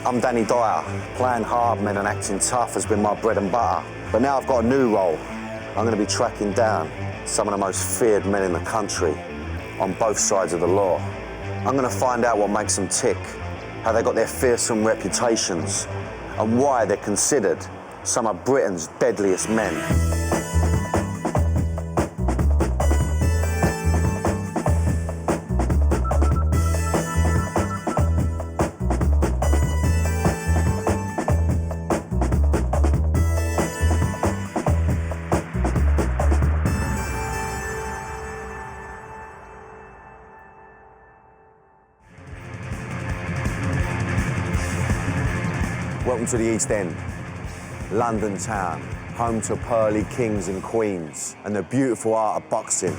I'm Danny Dyer. Playing hard men and acting tough has been my bread and butter. But now I've got a new role. I'm going to be tracking down some of the most feared men in the country on both sides of the law. I'm going to find out what makes them tick, how they got their fearsome reputations, and why they're considered some of Britain's deadliest men. Welcome to the East End, London town, home to pearly kings and queens and the beautiful art of boxing.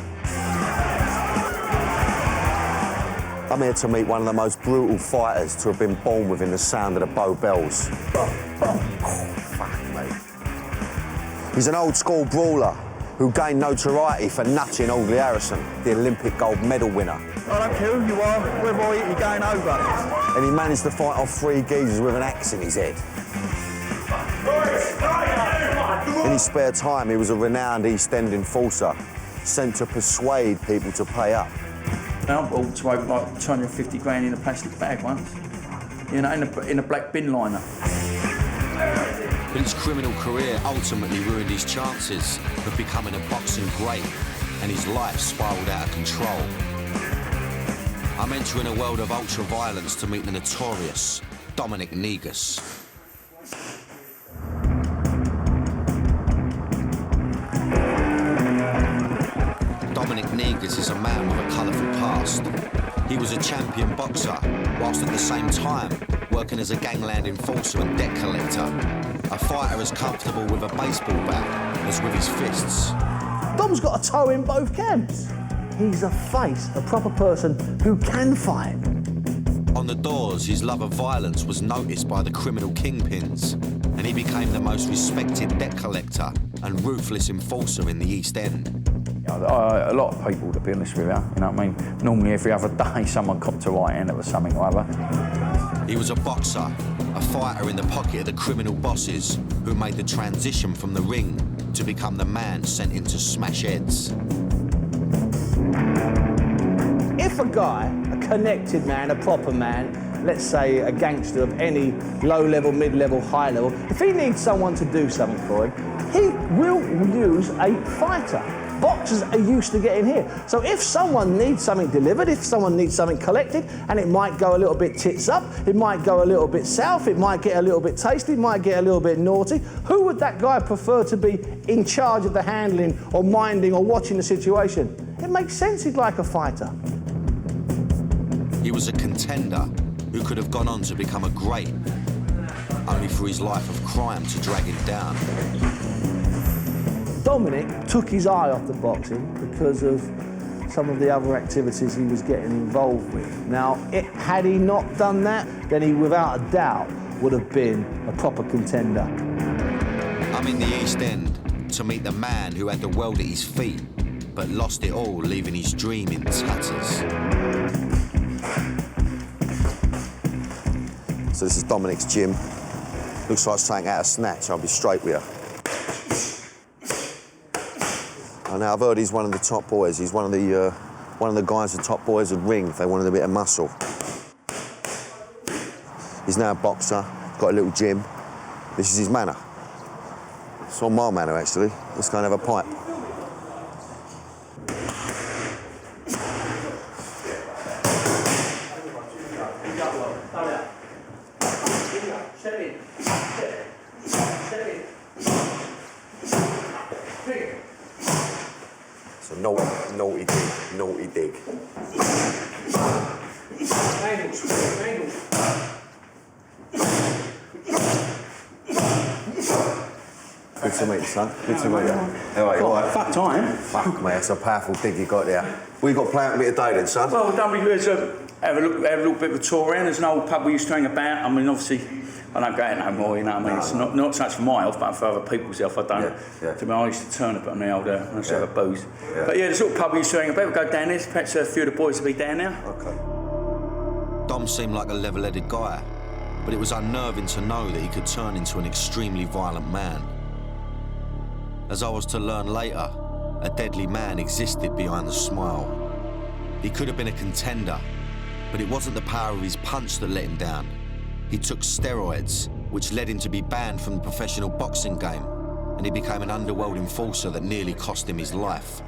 I'm here to meet one of the most brutal fighters to have been born within the sound of the Bow Bells. Oh, fuck me. He's an old school brawler who gained notoriety for nutting Audley Harrison, the Olympic gold medal winner. I don't care who you are, whether I hit you going over. And he managed to fight off 3 geezers with an axe in his head. In his spare time, he was a renowned East End enforcer, sent to persuade people to pay up. I bought like 250 grand in a plastic bag once, you know, in a black bin liner. But his criminal career ultimately ruined his chances of becoming a boxing great, and his life spiralled out of control. I'm entering a world of ultra-violence to meet the notorious Dominic Neas. Dominic Neas is a man with a colourful past. He was a champion boxer, whilst at the same time working as a gangland enforcer and debt collector. A fighter as comfortable with a baseball bat as with his fists. Dom's got a toe in both camps. He's a face, a proper person who can fight. On the doors, his love of violence was noticed by the criminal kingpins, and he became the most respected debt collector and ruthless enforcer in the East End. A lot of people, to be honest with you, you know what I mean? Normally every other day someone copped a right hand of something or other. He was a boxer, a fighter in the pocket of the criminal bosses who made the transition from the ring to become the man sent in to smash heads. If a guy, a connected man, a proper man, let's say a gangster of any low level, mid level, high level, if he needs someone to do something for him, he will use a fighter. Boxers are used to getting here. So if someone needs something delivered, if someone needs something collected, and it might go a little bit tits up, it might go a little bit south, it might get a little bit tasty, it might get a little bit naughty, who would that guy prefer to be in charge of the handling or minding or watching the situation? It makes sense he'd like a fighter. He was a contender who could have gone on to become a great, only for his life of crime to drag him down. Dominic took his eye off the boxing because of some of the other activities he was getting involved with. Now, had he not done that, then he, without a doubt, would have been a proper contender. I'm in the East End to meet the man who had the world at his feet, but lost it all, leaving his dream in tatters. So this is Dominic's gym. Looks like something out of Snatch, I'll be straight with you. And now I've heard he's one of the top boys. He's one of the guys, the top boys would ring if they wanted a bit of muscle. He's now a boxer, got a little gym. This is his manor. It's on my manor, actually. Let's go and have a pipe. So naughty dig. Good to meet you, son. Good to meet you. How are you? All right? Fuck time. Fuck, mate, that's a powerful dig you got there. What you got planned a bit today then, son? Well, don't we have a little bit of a tour around. There's an old pub we used to hang about. I mean, obviously, I don't go out no more, you know what I mean? It's not so much for my health, but for other people's health, I don't. Yeah. To me, I used to turn up on the old, I used to have a booze. Yeah. But yeah, the sort of pub we used to hang about, we'll go down there, perhaps a few of the boys will be down now. Okay. Dom seemed like a level-headed guy, but it was unnerving to know that he could turn into an extremely violent man. As I was to learn later, a deadly man existed behind the smile. He could have been a contender, but it wasn't the power of his punch that let him down. He took steroids, which led him to be banned from the professional boxing game, and he became an underworld enforcer that nearly cost him his life.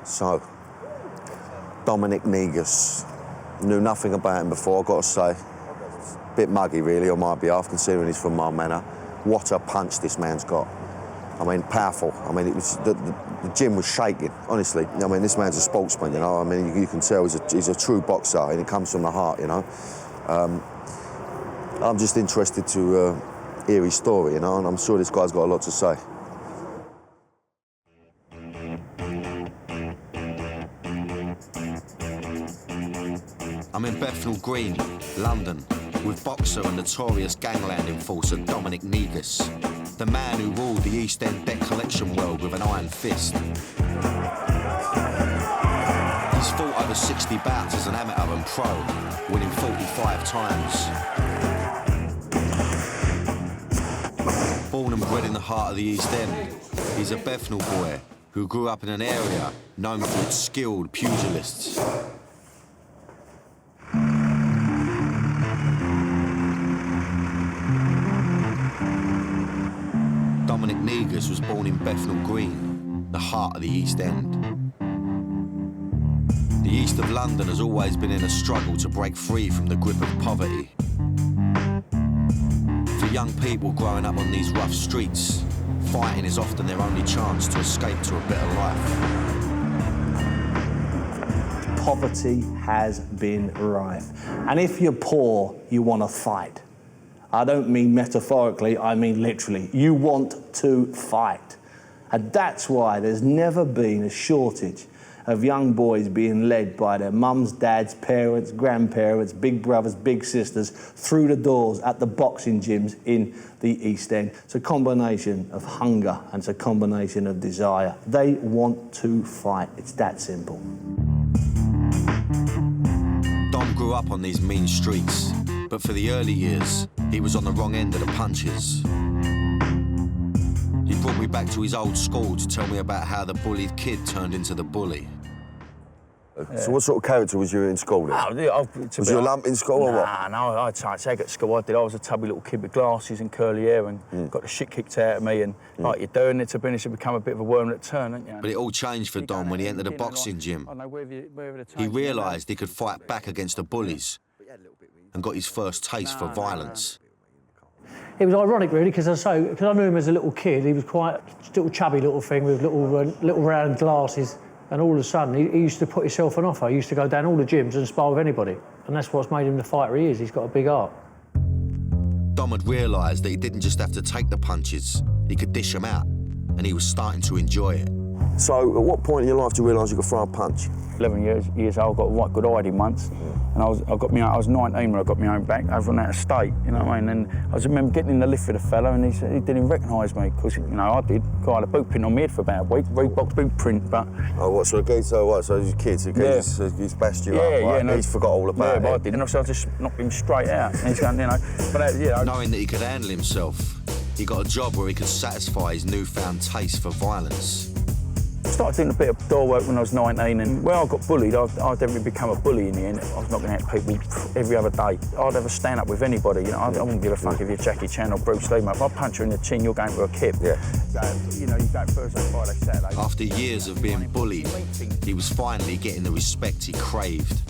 So, Dominic Neas. Knew nothing about him before, I've got to say. Bit muggy, really, on my behalf, considering he's from my manor. What a punch this man's got. I mean, powerful. I mean, it was the gym was shaking, honestly. I mean, this man's a sportsman, you know. I mean, you can tell he's a true boxer, and it comes from the heart, you know. I'm just interested to hear his story, you know, and I'm sure this guy's got a lot to say. I'm in Bethnal Green, London, with boxer and notorious Gangland enforcer Dominic Neas, the man who ruled the East End debt collection world with an iron fist. He's fought over 60 bouts as an amateur and pro, winning 45 times. Born and bred in the heart of the East End, he's a Bethnal boy who grew up in an area known for its skilled pugilists. Dominic Neas was born in Bethnal Green, the heart of the East End. The east of London has always been in a struggle to break free from the grip of poverty. For young people growing up on these rough streets, fighting is often their only chance to escape to a better life. Poverty has been rife. And if you're poor, you want to fight. I don't mean metaphorically, I mean literally. You want to fight. And that's why there's never been a shortage of young boys being led by their mums, dads, parents, grandparents, big brothers, big sisters through the doors at the boxing gyms in the East End. It's a combination of hunger and it's a combination of desire. They want to fight. It's that simple. Dom grew up on these mean streets, but for the early years, he was on the wrong end of the punches. He brought me back to his old school to tell me about how the bullied kid turned into the bully. So what sort of character was you in school then? Was you a lump in school or what? No, I had tight egg at school. I was a tubby little kid with glasses and curly hair and got the shit kicked out of me and like you're doing it to finish, you become a bit of a worm at turn, don't you? But it all changed for Dom when he entered a boxing gym. He realised he could fight back against the bullies and got his first taste for violence. It was ironic, really, because I knew him as a little kid. He was quite a little chubby little thing with little round glasses, and all of a sudden he used to put himself on offer. He used to go down all the gyms and spar with anybody, and that's what's made him the fighter he is. He's got a big heart. Dom had realised that he didn't just have to take the punches, he could dish them out, and he was starting to enjoy it. So at what point in your life do you realise you could throw a punch? 11 years old, got a right good hiding once, and I was 19 when I got my own back over on that estate, you know what I mean? And I remember getting in the lift with a fella, and he didn't recognise me because, you know, I did. Got a boot print on my head for about a week, Reebok boot print, but. Oh, what? So these kids, he's bashed you up, right? No, he's forgot all about it. Yeah, but I did, and so I just knocked him straight out. And he's going, you know, Knowing that he could handle himself, he got a job where he could satisfy his newfound taste for violence. I started doing a bit of door work when I was 19, and where I got bullied, I definitely become a bully in the end. I was knocking out people every other day. I'd have a stand up with anybody, you know. I wouldn't give a fuck if you're Jackie Chan or Bruce Lee, mate. If I punch you in the chin, you're going for a kip. Yeah. So, you know, you go Thursday, Friday, Saturday. After years of being bullied, he was finally getting the respect he craved.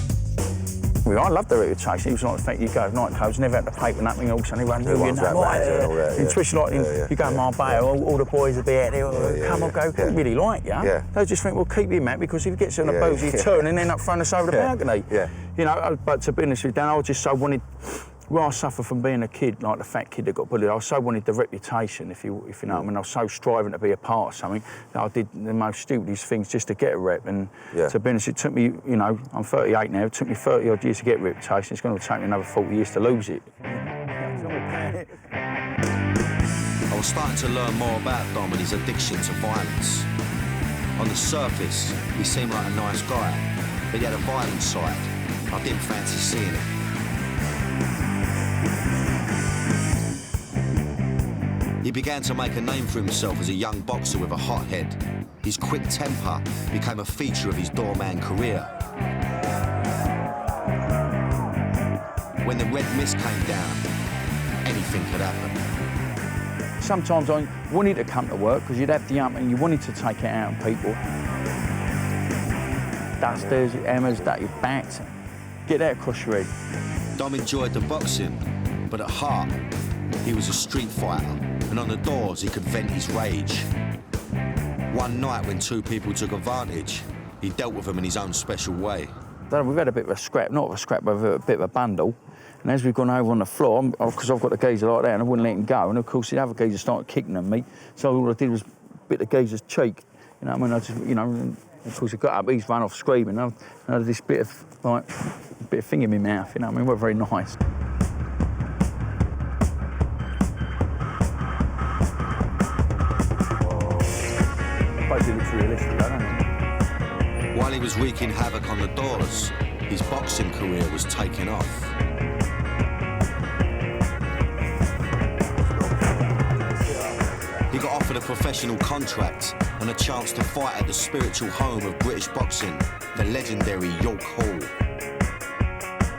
I loved the reputation. It was like the fact you go to nightclubs, never had to pay for nothing, all of a sudden everyone knew you, especially like you go to Marbella, all the boys would be out there, come on, go, they didn't really like you. Yeah. They just think, well, keep him out, because if he gets on the booze, he'll turn and end up throwing us over the balcony. Yeah. You know, but to be honest with you, Dan, I just so wanted, where I suffer from being a kid, like the fat kid that got bullied, I so wanted the reputation, if you know what I mean. I was so striving to be a part of something that I did the most stupidest things just to get a rep. And to be honest, it took me, you know, I'm 38 now, it took me 30 odd years to get a reputation. It's going to take me another 40 years to lose it. I was starting to learn more about Dom and his addiction to violence. On the surface, he seemed like a nice guy, but he had a violent side. I I didn't fancy seeing it. He began to make a name for himself as a young boxer with a hot head. His quick temper became a feature of his doorman career. When the red mist came down, anything could happen. Sometimes I wanted to come to work because you'd have the ump and you wanted to take it out on people. Dusters, hammers, that your backs, get that across your head. Dom enjoyed the boxing, but at heart, he was a street fighter, and on the doors he could vent his rage. One night when two people took advantage, he dealt with them in his own special way. We've had a bit of a scrap, not a scrap, but a bit of a bundle. And as we've gone over on the floor, because I've got the geezer like that, and I wouldn't let him go, and of course the other geezer started kicking at me, so all I did was bit the geezer's cheek. You know what I mean? I just, you know, and of course he got up, he's run off screaming. I had this bit of thing in my mouth, you know what I mean? We're very nice. It looks realistic, don't it? While he was wreaking havoc on the doors, his boxing career was taking off. He got offered a professional contract and a chance to fight at the spiritual home of British boxing, the legendary York Hall.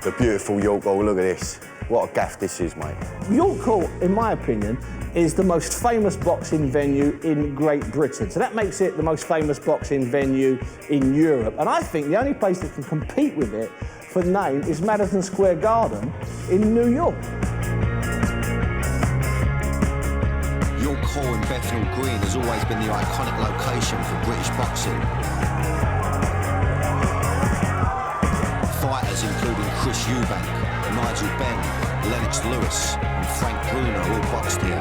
The beautiful York Hall, look at this. What a gaff this is, mate. York Hall, in my opinion, is the most famous boxing venue in Great Britain. So that makes it the most famous boxing venue in Europe. And I think the only place that can compete with it for name is Madison Square Garden in New York. York Hall in Bethnal Green has always been the iconic location for British boxing. Fighters including Chris Eubank, Nigel Benn, Lennox Lewis and Frank Bruno all boxed here.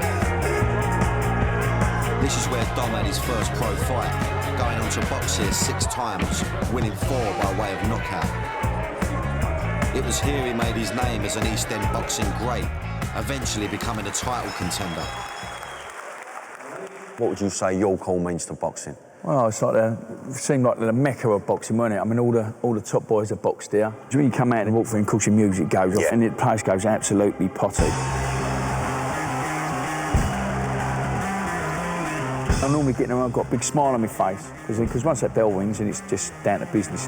This is where Dom had his first pro fight, going on to box here 6 times, winning 4 by way of knockout. It was here he made his name as an East End boxing great, eventually becoming a title contender. What would you say York Hall means to boxing? Well, it's like it seemed like the mecca of boxing, wasn't it? I mean, all the top boys are boxed here. When you come out and walk through, and of course your music goes off, and the place goes absolutely potty. I normally get there, I've got a big smile on my face, because once that bell rings, and it's just down to business.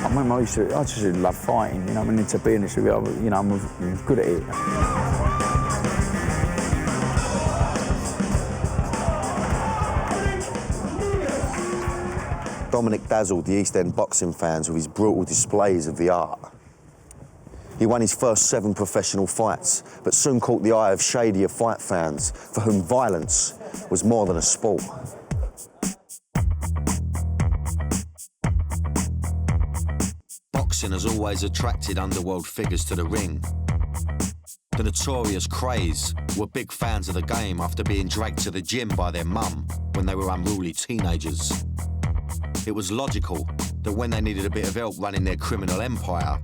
I mean, I just love fighting, you know. I mean, to be honest with you, you know, I'm good at it. Dominic dazzled the East End boxing fans with his brutal displays of the art. He won his first 7 professional fights, but soon caught the eye of shadier fight fans for whom violence was more than a sport. Boxing has always attracted underworld figures to the ring. The notorious Craze were big fans of the game after being dragged to the gym by their mum when they were unruly teenagers. It was logical that when they needed a bit of help running their criminal empire,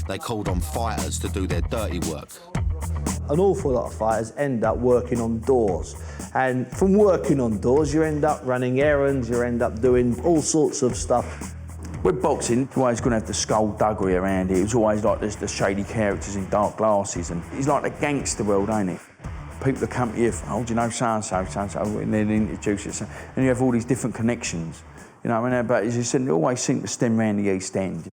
they called on fighters to do their dirty work. An awful lot of fighters end up working on doors. And from working on doors, you end up running errands, you end up doing all sorts of stuff. With boxing, you're always going to have the skullduggery around it. It was always like there's the shady characters in dark glasses, and it's like the gangster world, ain't it? People that come to you, oh, do you know so-and-so, so-and-so, and then introduce it. And you have all these different connections. You know what I mean? But as you said, it always seemed to stem round the East End.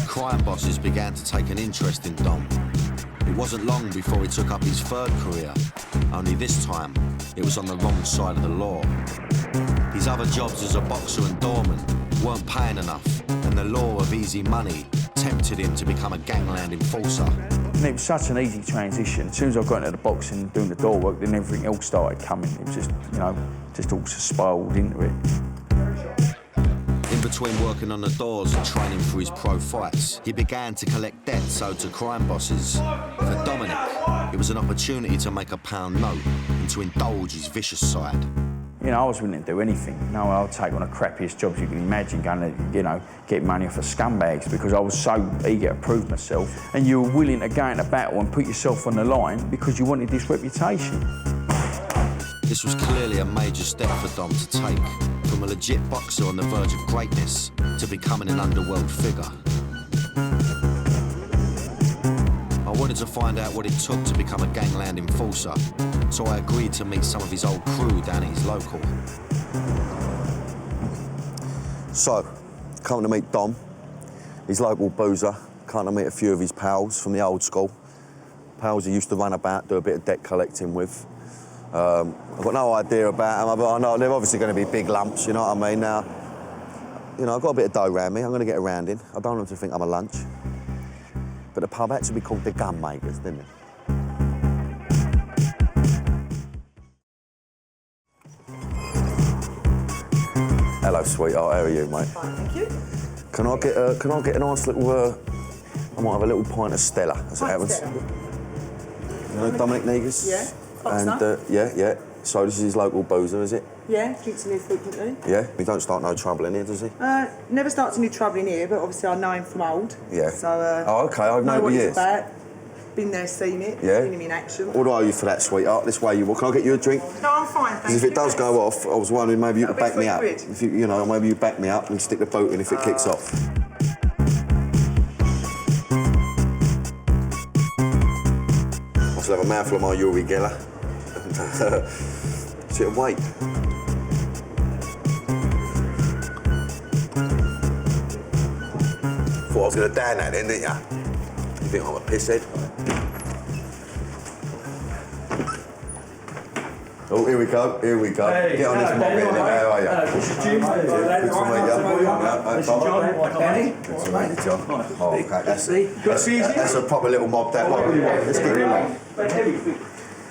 Crime bosses began to take an interest in Dom. It wasn't long before he took up his 3rd career, only this time it was on the wrong side of the law. His other jobs as a boxer and doorman weren't paying enough, and the law of easy money tempted him to become a gangland enforcer. And it was such an easy transition. As soon as I got into the boxing and doing the door work, then everything else started coming. It was just, you know, just all spiraled into it. In between working on the doors and training for his pro fights, he began to collect debts owed to crime bosses. For Dominic, it was an opportunity to make a pound note and to indulge his vicious side. You know, I was willing to do anything. You know, I'll take on the crappiest jobs you can imagine, going to, you know, get money off of scumbags, because I was so eager to prove myself. And you were willing to go into battle and put yourself on the line because you wanted this reputation. This was clearly a major step for Dom to take, from a legit boxer on the verge of greatness to becoming an underworld figure. I wanted to find out what it took to become a gangland enforcer, so I agreed to meet some of his old crew down at his local. So, coming to meet Dom, his local boozer, coming to meet a few of his pals from the old school. Pals he used to run about, do a bit of debt collecting with. I've got no idea about them, but I know they're obviously going to be big lumps, you know what I mean? Now, you know, I've got a bit of dough around me, I'm going to get around in. I don't want them to think I'm a lunch. But the pub had to be called the Gunmakers, didn't it? Hello, sweetheart, how are you, mate? Fine, thank you. Can I get a nice little, I might have a little pint of Stella, as it happens. You know Dominic Neas? Yeah, and yeah. So this is his local boozer, is it? Yeah, drinks in here frequently. Yeah? He don't start no trouble in here, does he? Never starts any trouble in here, but obviously I know him from old. Yeah. So, oh, okay, I've known know him what for he's years. about. Been there, seen it, Yeah? seen him in action. What do I owe you for that, sweetheart? This way you walk. Can I get you a drink? No, I'm fine, thank Because you. if it does go off, I was wondering maybe you could That'll back be me up. £3. If you know, maybe you back me up and stick the boot in if it kicks off. I still have a mouthful of my Uri Geller. Sit and wait. Thought I was going to down that then, didn't you? You think I'm a pisshead? Oh, here we go. Hey, get on this mob bit. How are you? This is Jim. Good to meet you. This is John. Kenny. Good to meet you, John. Oh, okay. That's a proper little mob, that one. Let's get it along.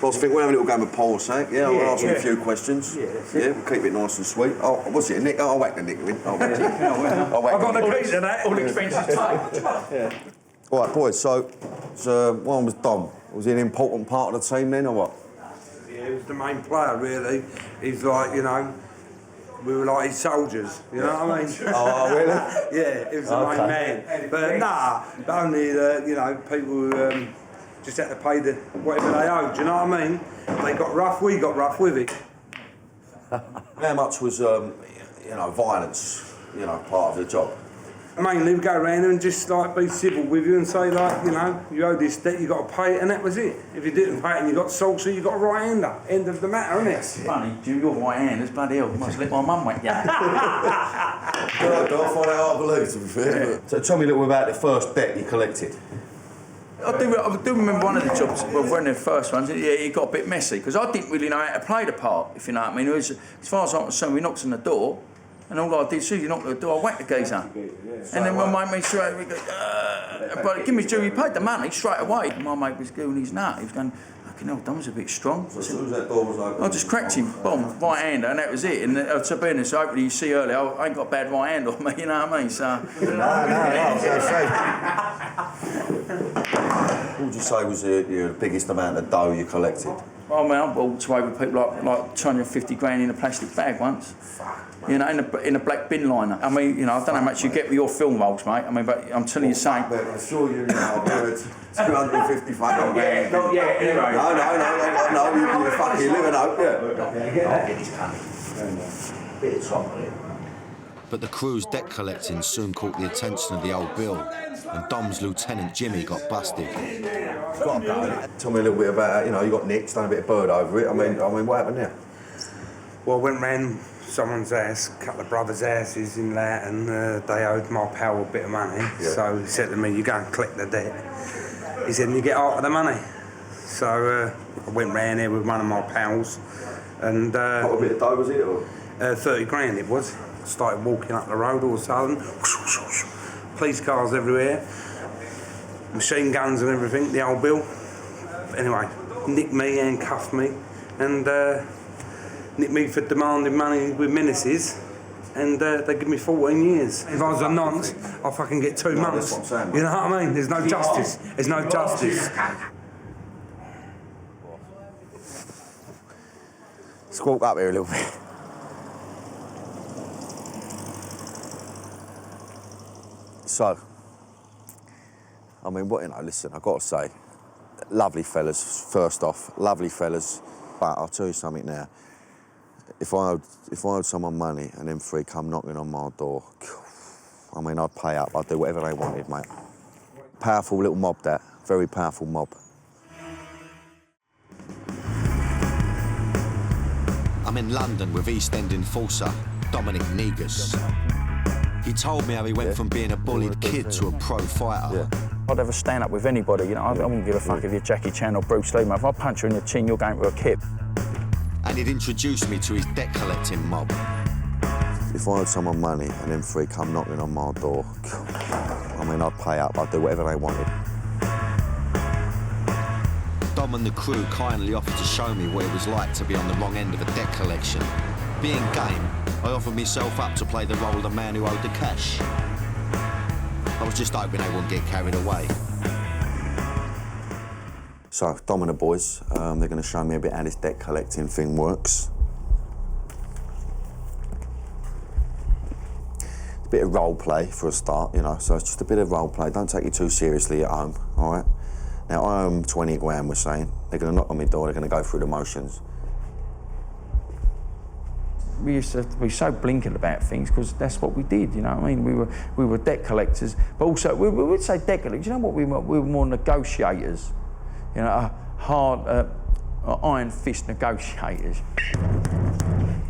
Boss, I think we'll have a little game of poll or something. Yeah, I'll ask you a few questions. Yeah, we'll keep it nice and sweet. Oh, what's it, Nick? I'll whack the Nick in. I'll whack I've got the keys to that. All expenses paid. All right, boys, so one was Dom. Was he an important part of the team then, or what? Yeah, he was the main player, really. He's like, you know, we were like his soldiers, you know what I mean? Oh, really? Yeah, he was the main man. But nah, only the, you know, people who just had to pay whatever they owed, do you know what I mean? They got rough, we got rough with it. How much was, you know, violence, you know, part of the job? Mainly we go around and just like be civil with you and say like, you know, you owe this debt, you got to pay it, and that was it. If you didn't pay it and you got salsa, you got a right hander. End of the matter, isn't it? Funny, Jim, your right hand is bloody hell. Must let my mum whack you. I find that hard to believe, to be fair. Yeah. So tell me a little about the first debt you collected. I do remember one of the jobs, well, one of the first ones, yeah, it got a bit messy, because I didn't really know how to play the part, if you know what I mean. It was, as far as I'm concerned, we knocked on the door, and all I did, as soon as you knocked on the door, I whacked the geezer. And then my mate straight away goes, but give me due, he paid the money straight away. And my mate was doing his nut, he was going, fucking hell, Dom's a bit strong. So as soon as that door was open... I just cracked him, boom, right hander, and that was it. And to be honest, hopefully you see earlier, I ain't got a bad right hand on me, you know what I mean? So... No, I was going to say. What would you say was the biggest amount of dough you collected? Oh man, I walked away with people like 250 grand in a plastic bag once. You know, in a black bin liner. I mean, you know, I don't know how much you get with your film rolls, mate. I mean, but I'm telling you something. But I'm sure you know, 250 fucking grand. No, you're fucking living out, But the crew's debt collecting soon caught the attention of the old Bill, and Dom's lieutenant Jimmy got busted. Got to go. Tell me a little bit about, you know, you got nicked, done a bit of bird over it. I mean, what happened there? Well, I went round someone's house, a couple of brothers' houses in there, and they owed my pal a bit of money. Yeah. So he said to me, you go and collect the debt. He said, and you get half of the money. So I went round there with one of my pals, and... What a bit of dough was it, or? 30 grand it was. Started walking up the road all of a sudden. Whoosh, whoosh, whoosh. Police cars everywhere. Machine guns and everything, the old Bill. Anyway, nicked me and cuffed me, and nicked me for demanding money with menaces, and they give me 14 years. If I was a nonce, I'll fucking get 2 months. That's what I'm saying, you know what I mean? There's no justice. There's no justice. Squawk up here a little bit. So, I mean, what, you know, listen, I've got to say, lovely fellas, first off, lovely fellas, but I'll tell you something now. if I owed someone money and them three come knocking on my door, I mean, I'd pay up. I'd do whatever they wanted, mate. Powerful little mob, that. Very powerful mob. I'm in London with East End enforcer Dominic Neas. He told me how he went from being a bullied kid to a pro fighter. I'd ever stand up with anybody, you know, I wouldn't give a fuck if you're Jackie Chan or Bruce Lee, mate. If I punch you in the chin, you're going to a kip. And he'd introduced me to his debt collecting mob. If I owed someone money and them three come knocking on my door, I mean, I'd pay up. I'd do whatever they wanted. Dom and the crew kindly offered to show me what it was like to be on the wrong end of a debt collection. Being game, I offered myself up to play the role of the man who owed the cash. I was just hoping they wouldn't get carried away. So, Dom and the boys, they're going to show me a bit how this debt collecting thing works. A bit of role play for a start, you know, so it's just a bit of role play. Don't take it too seriously at home, all right? Now, I owe them 20 grand, we're saying. They're going to knock on my door, they're going to go through the motions. We used to be so blinkered about things because that's what we did, you know what I mean? We were debt collectors, but also, we would say debt collectors, you know what we were? We were more negotiators, you know, hard, iron fist negotiators. I'm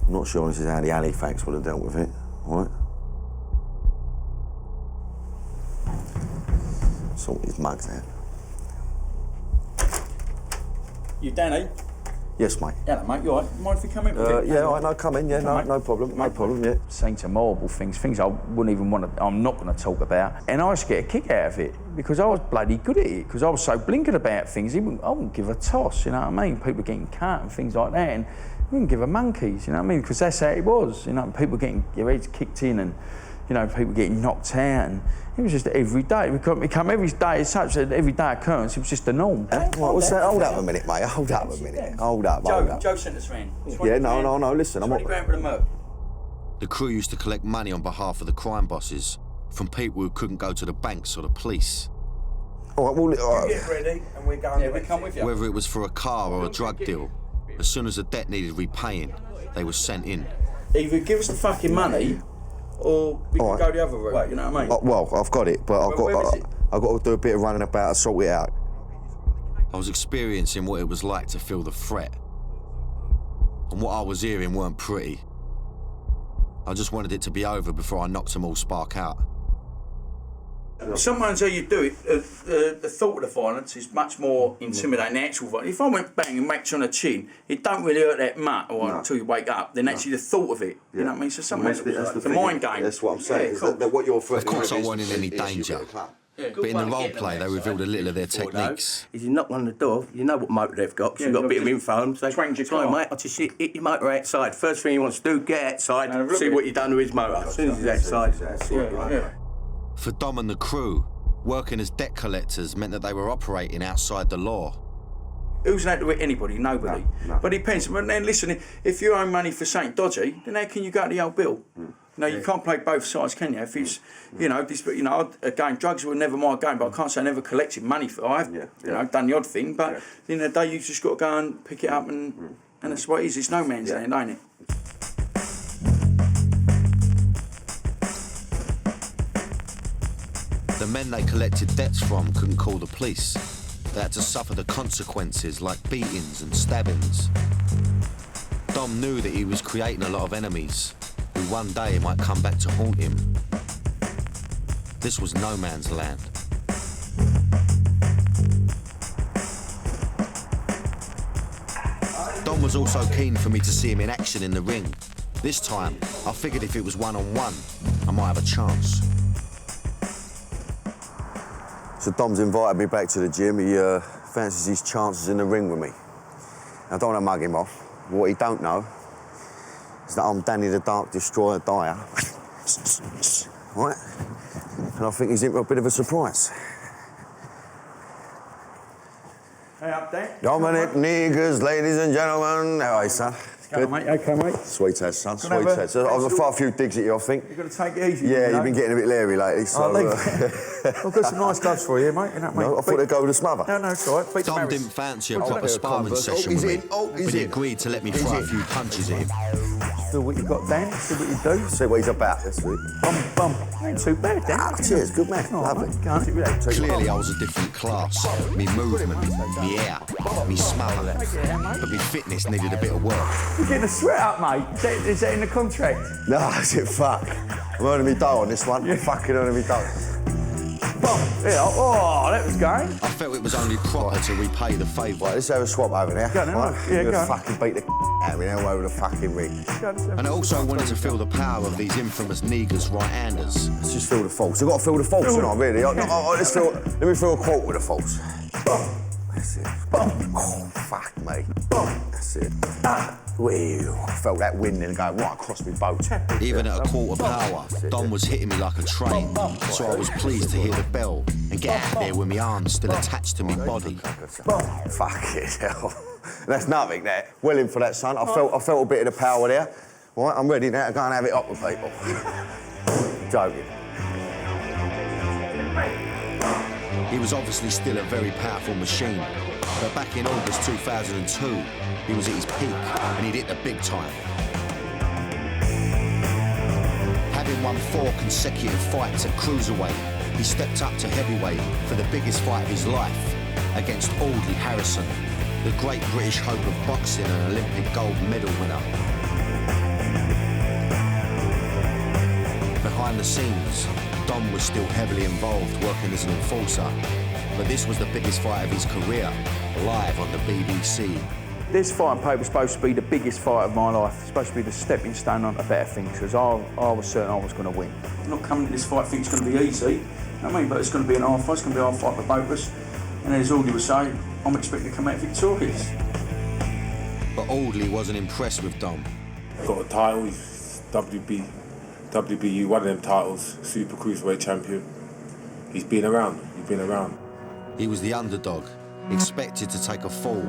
not sure this is how the Halifax would have dealt with it, all right? Sort his mugs out. You Danny? Yes, mate. Yeah, mate, you all right? Mind if we come in with it? Yeah, all right, no, come in, yeah, no problem, yeah. Saying some horrible things I wouldn't even want to, I'm not going to talk about. And I used to get a kick out of it because I was bloody good at it, because I was so blinkered about things, I wouldn't give a toss, you know what I mean? People getting cut and things like that, and I wouldn't give a monkeys, you know what I mean? Because that's how it was, you know, people getting their heads kicked in and, you know, people getting knocked out, and it was just every day. It become every day as such that every day occurrence, it was just the norm. What was that? Hold up a minute, mate. Hold up a minute. Hold up. Joe sent us round. Yeah, no, listen, I'm not... 20 grand for the mug. The crew used to collect money on behalf of the crime bosses from people who couldn't go to the banks or the police. All right, well... Get ready and we're going. Yeah, we come with you. Whether it was for a car or a drug deal, as soon as the debt needed repaying, they were sent in. Either give us the fucking money, or we can go the other route, you know what I mean? Well, I've got it, but I've got to do a bit of running about to sort it out. I was experiencing what it was like to feel the threat. And what I was hearing weren't pretty. I just wanted it to be over before I knocked them all spark out. Sometimes how you do it, the thought of the violence is much more intimidating than the actual violence. If I went bang and whacked you on the chin, it don't really hurt that much until you wake up. Then actually the thought of it, you know what I mean? So sometimes it's the mind game. That's what I'm saying. Yeah, that what you're threatening. Of course I wasn't in any danger. But in the role play, they revealed a little of their techniques. If you knock on the door, you know what motor they've got, because you've got a bit of info on them. So, sorry, mate, I'll just hit your motor outside. First thing he wants to do, get outside, see what you've done with his motor. As soon as he's outside. For Dom and the crew, working as debt collectors meant that they were operating outside the law. Who's allowed to hit anybody? Nobody. No. But it depends. But then listen, if you owe money for something dodgy, then how can you go to the old bill? You know, you can't play both sides, can you? If it's, again, drugs were never my game, but I can't say I never collected money for it. I've, done the odd thing, but at the end of the day, you've just got to go and pick it up, and that's what it is. It's no man's land, ain't it? The men they collected debts from couldn't call the police. They had to suffer the consequences like beatings and stabbings. Dom knew that he was creating a lot of enemies who one day might come back to haunt him. This was no man's land. Dom was also keen for me to see him in action in the ring. This time, I figured if it was one-on-one, I might have a chance. So Dom's invited me back to the gym. He fancies his chances in the ring with me. I don't want to mug him off. What he don't know is that I'm Danny the Dark Destroyer Dyer. Right? And I think he's in for a bit of a surprise. Hey, up there. Dominic Neas, ladies and gentlemen. How are you, son? Good, mate. Okay, mate. Sweet as, son. Sweet Can I have as. I've got a few digs at you, I think. You've got to take it easy. Yeah, you know? you've been getting a bit leery lately, so... I've got some nice gloves for you, mate. You know, No, I thought they'd go with a smother. No, it's all right. Beat Dom Maris. didn't fancy a proper sparring session he's with in. me, Oh, he's but he in. agreed to let me throw a few punches at him. Feel what you got, Dan. See what you do. See what he's about, that's it. Bum. Ain't too bad, Dan. Ah, cheers, good man. Oh, Lovely. mate, can't you relax? Clearly I was a different class. Me movement, me air, me smell. But me fitness needed a bit of work. You're getting a sweat up, mate. Is that in the contract? No, I said fuck. I'm earning me dough on this one. I'm fucking earning me dough. Bum. Yeah. Oh, that was going. I felt it was only proper to repay the favour. Right, let's have a swap over there. Go on then, Right, yeah, you're go gonna on. fucking beat the out of me now over the fucking ring. And I also wanted to feel the power of these infamous niggers right-handers. Let's just feel the false. I've got to feel the false, haven't I, really? Let me feel a quart with the false. That's it. Oh, fuck me. That's it. Well, I felt that wind then going right across my boat. Even at a quarter power, Dom was hitting me like a train, so I was pleased to hear the bell and get out there with my arms still attached to my body. Fuck it, hell. That's nothing, that. Well in for that, son. I felt a bit of the power there. Right, I'm ready now to go and have it up with people. Joking. He was obviously still a very powerful machine, but back in August 2002, he was at his peak and he'd hit the big time. Having won 4 consecutive fights at cruiserweight, he stepped up to heavyweight for the biggest fight of his life against Audley Harrison, the great British hope of boxing and Olympic gold medal winner. Behind the scenes, Dom was still heavily involved working as an enforcer, but this was the biggest fight of his career, live on the BBC. This fight on paper was supposed to be the biggest fight of my life. It's supposed to be the stepping stone onto better things, because I was certain I was going to win. I'm not coming to this fight thinking it's going to be easy, you know what I mean? But it's going to be an hard fight, it's going to be a hard fight for both of us. And as Audley was saying, I'm expecting to come out victorious. But Audley wasn't impressed with Dom. Got a title, he's WBU, one of them titles, Super Cruiserweight Champion. He's been around. He was the underdog, expected to take a fall,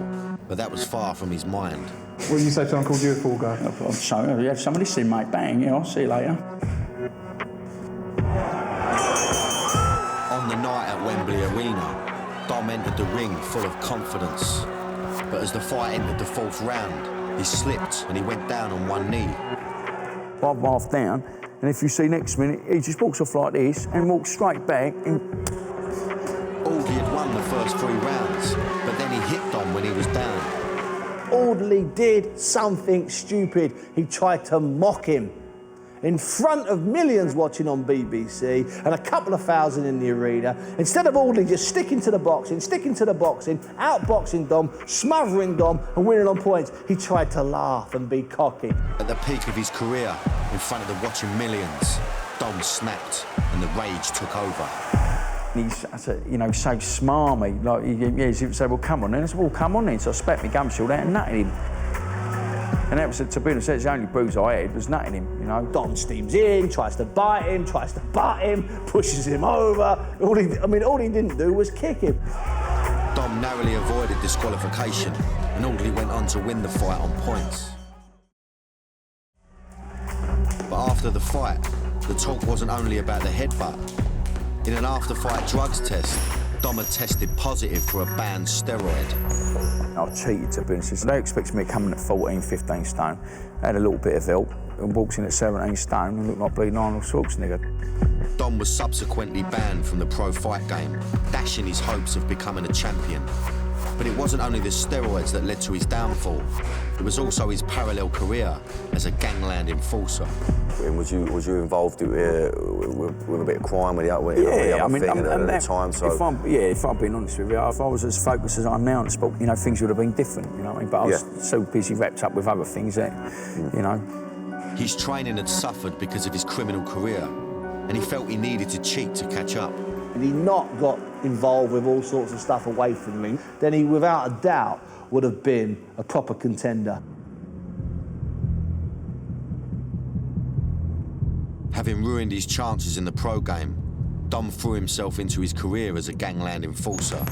but that was far from his mind. What did you say to Uncle Called you a fool guy? I'm sorry, you have some of this in, mate. Bang, yeah, I'll see you later. On the night at Wembley Arena, Dom entered the ring full of confidence. But as the fight entered the 4th round, he slipped and he went down on one knee. I'm half down, and if you see next minute, he just walks off like this and walks straight back and... Audley had won the first 3 rounds, but then he hit Dom when he was down. Audley did something stupid. He tried to mock him in front of millions watching on BBC and a couple of thousand in the arena. Instead of Audley just sticking to the boxing, outboxing Dom, smothering Dom and winning on points, he tried to laugh and be cocky. At the peak of his career, in front of the watching millions, Dom snapped and the rage took over. He's, so smarmy, like, he would say, well, come on then. I said, well, come on then. So I spat my gum shield out and nutted him. And that was, to be honest, that's the only bruise I had, was nutting him, you know. Dom steams in, tries to bite him, tries to butt him, pushes him over. All he didn't do was kick him. Dom narrowly avoided disqualification, and Audley went on to win the fight on points. But after the fight, the talk wasn't only about the headbutt. In an after-fight drugs test, Dom had tested positive for a banned steroid. I cheated, to be honest. They expected me to come in at 14, 15 stone, had a little bit of help, and walks in at 17 stone and looked like bleeding Arnold Schwarzenegger. Dom was subsequently banned from the pro fight game, dashing his hopes of becoming a champion. But it wasn't only the steroids that led to his downfall, it was also his parallel career as a gangland enforcer. And was you involved with a bit of crime with the other thing at the time? So If I'm being honest with you, if I was as focused as I am now on sport, things would have been different, you know what I mean? But I was so busy wrapped up with other things that, His training had suffered because of his criminal career, and he felt he needed to cheat to catch up. Had he not got involved with all sorts of stuff away from me, then he, without a doubt, would have been a proper contender. Having ruined his chances in the pro game, Dom threw himself into his career as a gangland enforcer.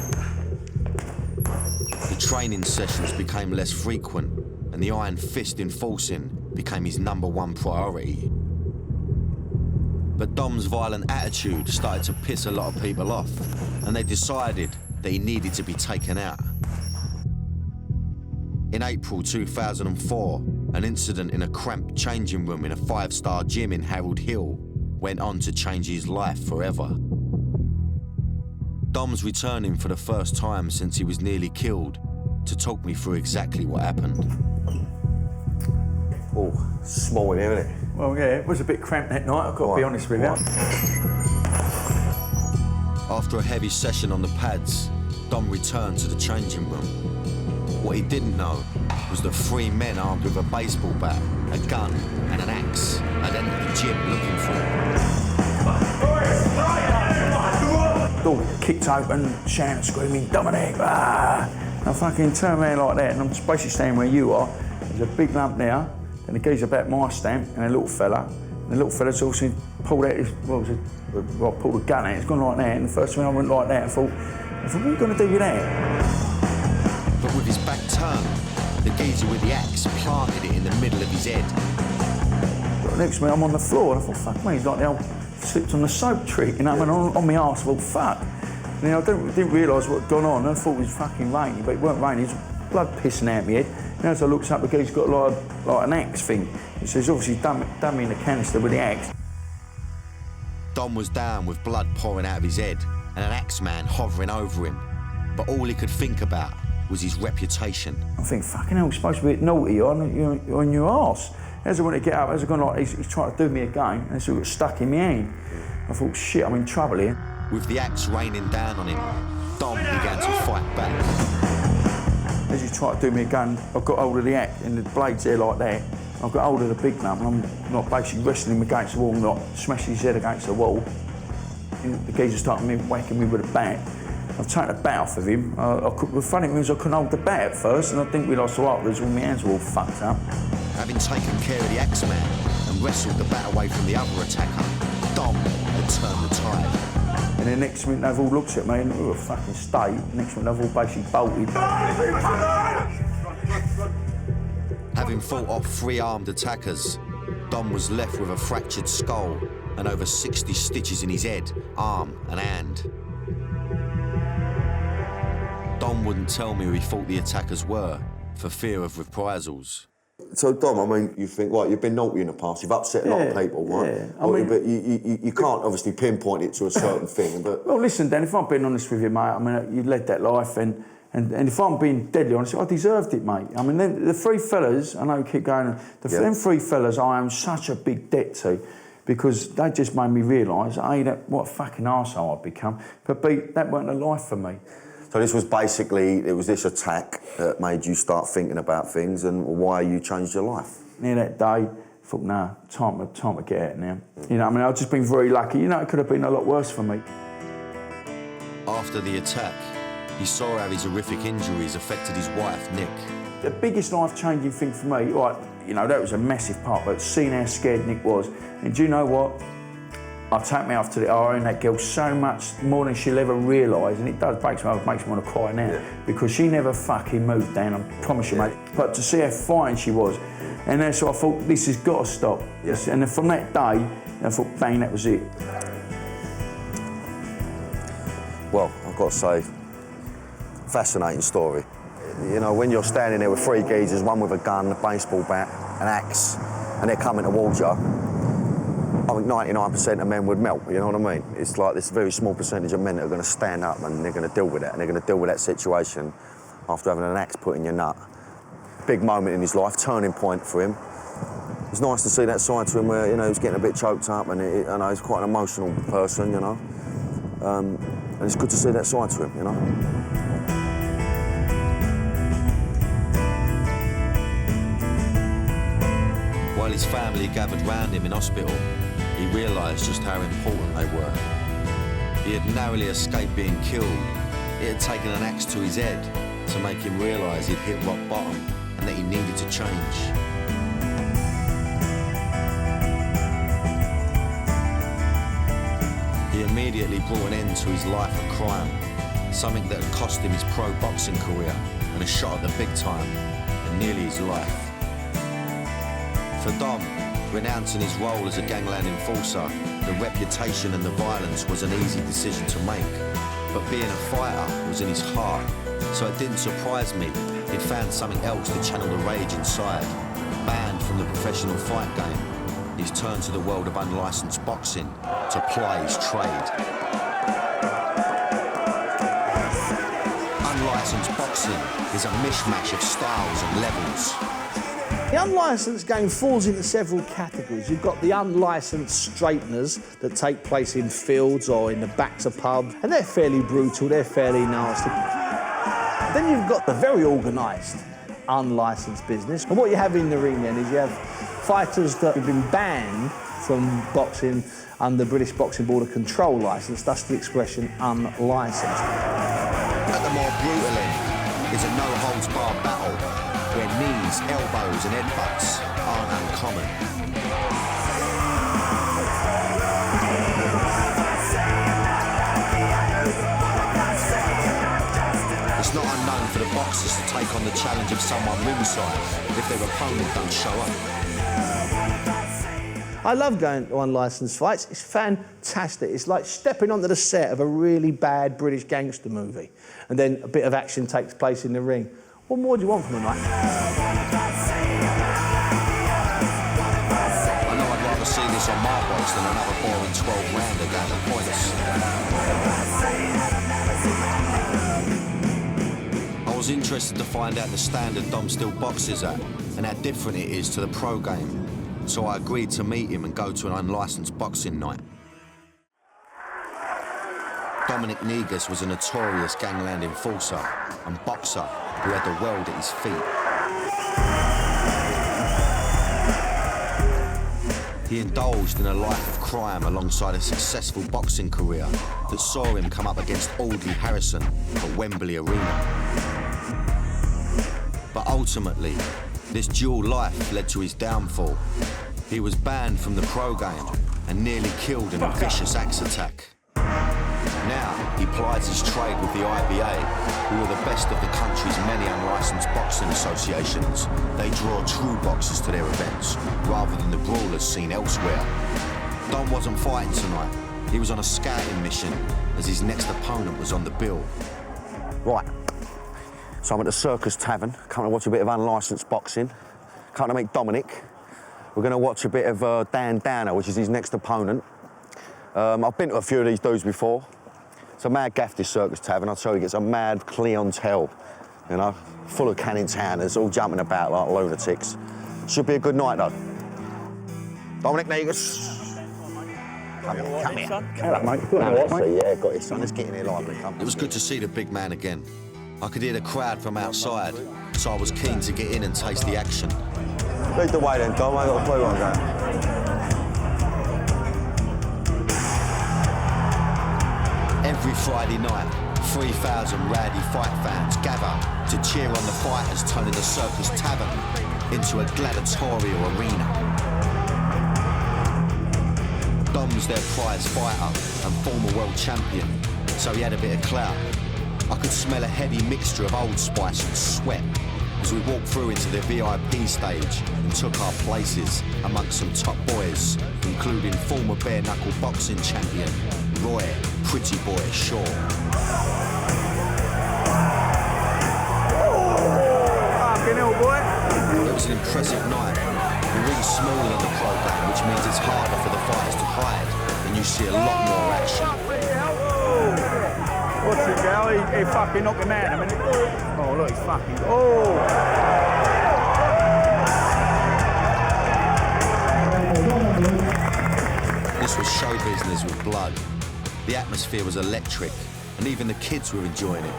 The training sessions became less frequent, and and the iron fist enforcing became his #1 priority. But Dom's violent attitude started to piss a lot of people off, and they decided that he needed to be taken out. In April 2004, an incident in a cramped changing room in a 5-star gym in Harold Hill went on to change his life forever. Dom's returning for the first time since he was nearly killed to talk me through exactly what happened. Oh, small in here, isn't it? Well, yeah, it was a bit cramped that night, I've got to be honest with you. After a heavy session on the pads, Dom returned to the changing room. What he didn't know was that 3 men armed with a baseball bat, a gun and an axe had entered the gym looking for him. Door kicked open, shouting, screaming, Dominic, ah! I fucking turned around like that, and I'm just basically standing where you are. There's a big lump there, and the geezer about my stamp, and a little fella. And the little fella's also pulled out his, pulled a gun out, it's gone like that, and the first time I went like that, I thought, what are you going to do with that? But with his back turned, the geezer with the axe planted it in the middle of his head. But next minute I'm on the floor, and I thought, fuck me, he's like the old slipped on the soap trick, you know, I mean, on my arse, I thought, fuck. And then I didn't realise what had gone on, and I thought it was fucking raining, but it weren't raining, it was blood pissing out my head. And as I looked up, the geezer's got like an axe thing. It says, obviously, done me in the canister with the axe. Dom was down with blood pouring out of his head and an axe man hovering over him. But all he could think about was his reputation. I think, fucking hell, it's supposed to be a bit naughty on your arse. As I went to get up, as I gone like, he's trying to do me again, and so it got stuck in my hand. I thought, shit, I'm in trouble here. With the axe raining down on him, Dom began to fight back. As he tried to do me again, I got hold of the axe, and the blade's there like that. I got hold of the big lump, and I'm not basically wrestling him against the wall, and like smashing his head against the wall. And the geezer started whacking me with a bat. I've taken the bat off of him. The funny thing was I couldn't hold the bat at first, and I didn't realise till afterwards all my hands were all fucked up. Having taken care of the axe man and wrestled the bat away from the other attacker, Dom had turned the tide. And then next minute they've all looked at me and we were fucking state. Next minute they've all basically bolted. Having fought off 3 armed attackers, Dom was left with a fractured skull and over 60 stitches in his head, arm and hand. Dom wouldn't tell me who he thought the attackers were for fear of reprisals. So, Dom, I mean, you think, right, you've been naughty in the past, you've upset a lot of people, right? Yeah. But you can't obviously pinpoint it to a certain thing, but... Well, listen, Dan, if I'm being honest with you, mate, I mean, you led that life, and if I'm being deadly honest, I deserved it, mate. I mean, the 3 fellas, I know you keep going, them 3 fellas I owe such a big debt to, because they just made me realise, A, what a fucking arsehole I've become, but B, that weren't a life for me. So this was basically, it was this attack that made you start thinking about things and why you changed your life? Near that day, I thought, nah, time to get out now. You know, I mean, I've just been very lucky. You know, it could have been a lot worse for me. After the attack, he saw how his horrific injuries affected his wife, Nick. The biggest life-changing thing for me, right, you know, that was a massive part, but seeing how scared Nick was. And do you know what? I take me off to the I own that girl so much more than she'll ever realise, and it does makes me want to cry now, because she never fucking moved, Dan, I promise you, mate. But to see how fine she was, and then so I thought, this has got to stop. Yes. And then from that day, I thought, bang, that was it. Well, I've got to say, fascinating story. You know, when you're standing there with 3 geezers, one with a gun, a baseball bat, an axe, and they're coming towards you, I think 99% of men would melt, you know what I mean? It's like this very small percentage of men that are going to stand up and they're going to deal with it, and they're going to deal with that situation after having an axe put in your nut. Big moment in his life, turning point for him. It's nice to see that side to him where, you know, he was getting a bit choked up, and I know he's quite an emotional person, you know. And it's good to see that side to him, you know. While his family gathered round him in hospital, he realised just how important they were. He had narrowly escaped being killed. It had taken an axe to his head to make him realise he'd hit rock bottom and that he needed to change. He immediately brought an end to his life of crime, something that had cost him his pro boxing career and a shot at the big time, and nearly his life. For Dom, renouncing his role as a gangland enforcer, the reputation and the violence was an easy decision to make. But being a fighter was in his heart, so it didn't surprise me he'd found something else to channel the rage inside. Banned from the professional fight game, he's turned to the world of unlicensed boxing to ply his trade. Unlicensed boxing is a mishmash of styles and levels. The unlicensed game falls into several categories. You've got the unlicensed straighteners that take place in fields or in the backs of pubs, and they're fairly brutal, they're fairly nasty. Then you've got the very organised unlicensed business. And what you have in the ring then is you have fighters that have been banned from boxing under British Boxing Board of Control licence, thus the expression unlicensed. At the more brutal end is a no-holds-barred battle where knees, elbows and headbutts aren't uncommon. It's not unknown for the boxers to take on the challenge of someone ringside if their opponent don't show up. I love going to unlicensed fights. It's fantastic. It's like stepping onto the set of a really bad British gangster movie, and then a bit of action takes place in the ring. What more do you want from a night? I know I'd rather see this on my box than another boring 12-rounder down the points. I was interested to find out the standard Dom still boxes at and how different it is to the pro game. So I agreed to meet him and go to an unlicensed boxing night. Dominic Neas was a notorious gangland enforcer and boxer who had the world at his feet. He indulged in a life of crime alongside a successful boxing career that saw him come up against Audley Harrison at Wembley Arena. But ultimately, this dual life led to his downfall. He was banned from the pro game and nearly killed in a vicious axe attack. Now, he plies his trade with the IBA, who are the best of the country's many unlicensed boxing associations. They draw true boxers to their events, rather than the brawlers seen elsewhere. Dom wasn't fighting tonight. He was on a scouting mission, as his next opponent was on the bill. Right, so I'm at the Circus Tavern, coming to watch a bit of unlicensed boxing. Coming to meet Dominic. We're going to watch a bit of Dan Downer, which is his next opponent. I've been to a few of these dudes before. It's a mad gaff, this Circus Tavern. I'll tell you, it's a mad clientele, you know, full of canning towners, all jumping about like lunatics. Should be a good night, though. Dominic Neas. Come here. Hello, mate. Yeah, got his son. Let's get in here lively. It was good to see the big man again. I could hear the crowd from outside, so I was keen to get in and taste the action. Lead the way then, Dom. I got a clue where I'm going. Every Friday night, 3,000 rowdy fight fans gather to cheer on the fighters turning the Circus Tavern into a gladiatorial arena. Dom's their prize fighter and former world champion, so he had a bit of clout. I could smell a heady mixture of Old Spice and sweat as we walked through into the VIP stage and took our places amongst some top boys, including former bare-knuckle boxing champion Roy Pretty Boy Shaw. Fucking hell, boy. It was an impressive night. The ring's smaller than the program, which means it's harder for the fighters to hide, and you see a lot more action. What's it, Gal? He fucking knocked him out a minute. Oh, look, he's fucking... Oh! This was show business with blood. The atmosphere was electric, and even the kids were enjoying it.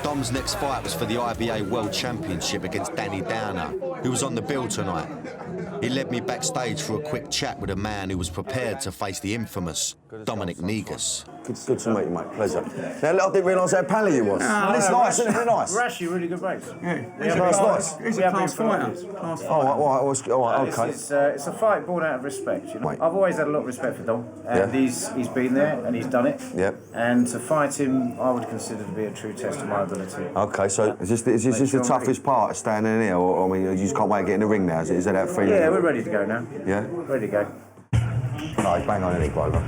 Dom's next fight was for the IBA World Championship against Danny Downer, who was on the bill tonight. He led me backstage for a quick chat with a man who was prepared to face the infamous Dominic Neas. Good to meet you, mate. Pleasure. Now, I didn't realise how pally you was. It's nice, isn't it? Nice. We're actually really good mates. Nice. He's a class fighter. All right, okay. It's a fight born out of respect, you know. Right. I've always had a lot of respect for Dom, and he's been there and he's done it. Yep. And to fight him, I would consider to be a true test of my ability. Okay, so is this the toughest part of standing here, or I mean, you just can't wait to get in the ring now? Is that feeling? Yeah, we're ready to go now. Yeah. Ready to go. Right, bang on, Nick Grover.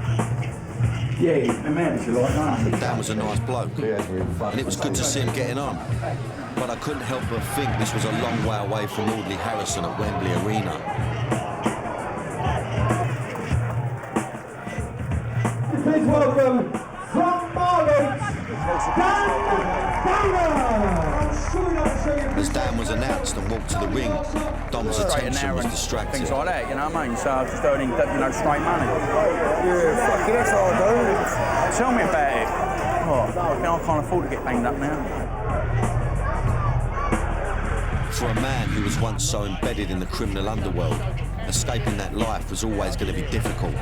Yeah, the man, if you like. Dan was a nice bloke, and it was good to see him getting on. But I couldn't help but think this was a long way away from Audley Harrison at Wembley Arena. Please welcome from Marlow, As Dan was announced and walked to the ring, Dom's attention was distracted. Things like that, you know what I mean? So I'm just earning, straight money. Yeah, fucking that's what I do. Tell me about it. I can't afford to get banged up now. For a man who was once so embedded in the criminal underworld, escaping that life was always going to be difficult.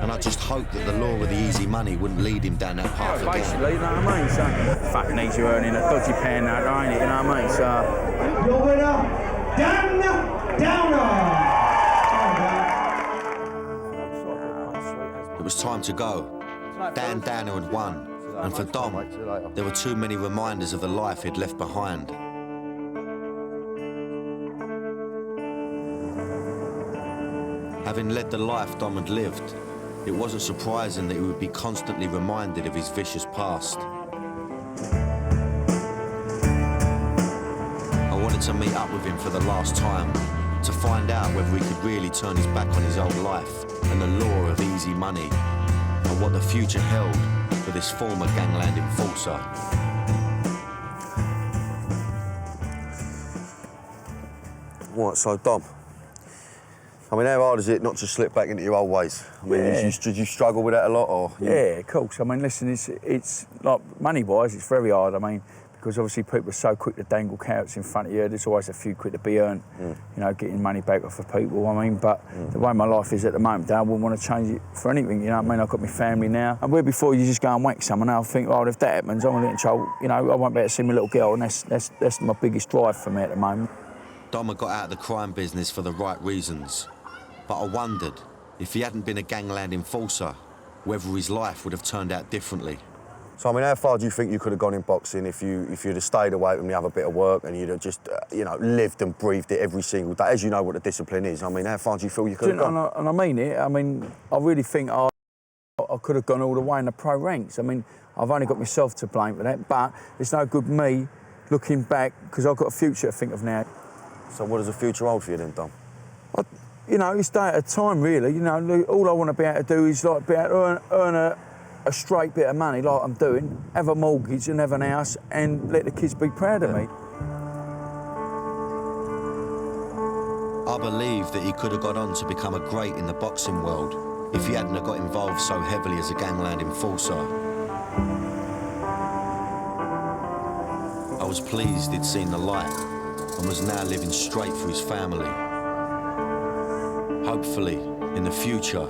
And I just hoped that the law of the easy money wouldn't lead him down that path again. Basically, you know what I mean? So, fucking easy earning a dodgy pan out there, ain't it? You know what I mean? So, your winner, Dan Downer. It was time to go. Dan Downer had won. And for Dom, there were too many reminders of the life he'd left behind. Having led the life Dom had lived, it wasn't surprising that he would be constantly reminded of his vicious past. I wanted to meet up with him for the last time, to find out whether he could really turn his back on his old life and the law of easy money, and what the future held for this former Gangland enforcer. Right, so Dom, I mean, how hard is it not to slip back into your old ways? I mean, did you struggle with that a lot, or? yeah, of course. I mean, listen, it's like money-wise, it's very hard. I mean, because obviously people are so quick to dangle carrots in front of you. There's always a few quid to be earned, you know, getting money back off of people. I mean, but the way my life is at the moment, I wouldn't want to change it for anything. You know what I mean? I've got my family now, and where before you just go and whack someone, I think, oh, if that happens, I'm gonna get in trouble. You know, I won't be able to see my little girl, and that's my biggest drive for me at the moment. Dom had got out of the crime business for the right reasons. But I wondered, if he hadn't been a Gangland enforcer, whether his life would have turned out differently. So, I mean, how far do you think you could have gone in boxing if you'd have stayed away from the other bit of work and you'd have just, you know, lived and breathed it every single day, as you know what the discipline is? I mean, how far do you feel you could have gone? And I mean it. I mean, I really think I could have gone all the way in the pro ranks. I mean, I've only got myself to blame for that, but it's no good me looking back, because I've got a future to think of now. So what does the future hold for you then, Dom? You know, it's day at a time, really. You know, all I want to be able to do is like be able to earn a straight bit of money, like I'm doing, have a mortgage and have an house, and let the kids be proud of me. I believe that he could have got on to become a great in the boxing world if he hadn't have got involved so heavily as a Gangland enforcer. I was pleased he'd seen the light and was now living straight for his family. Hopefully, in the future,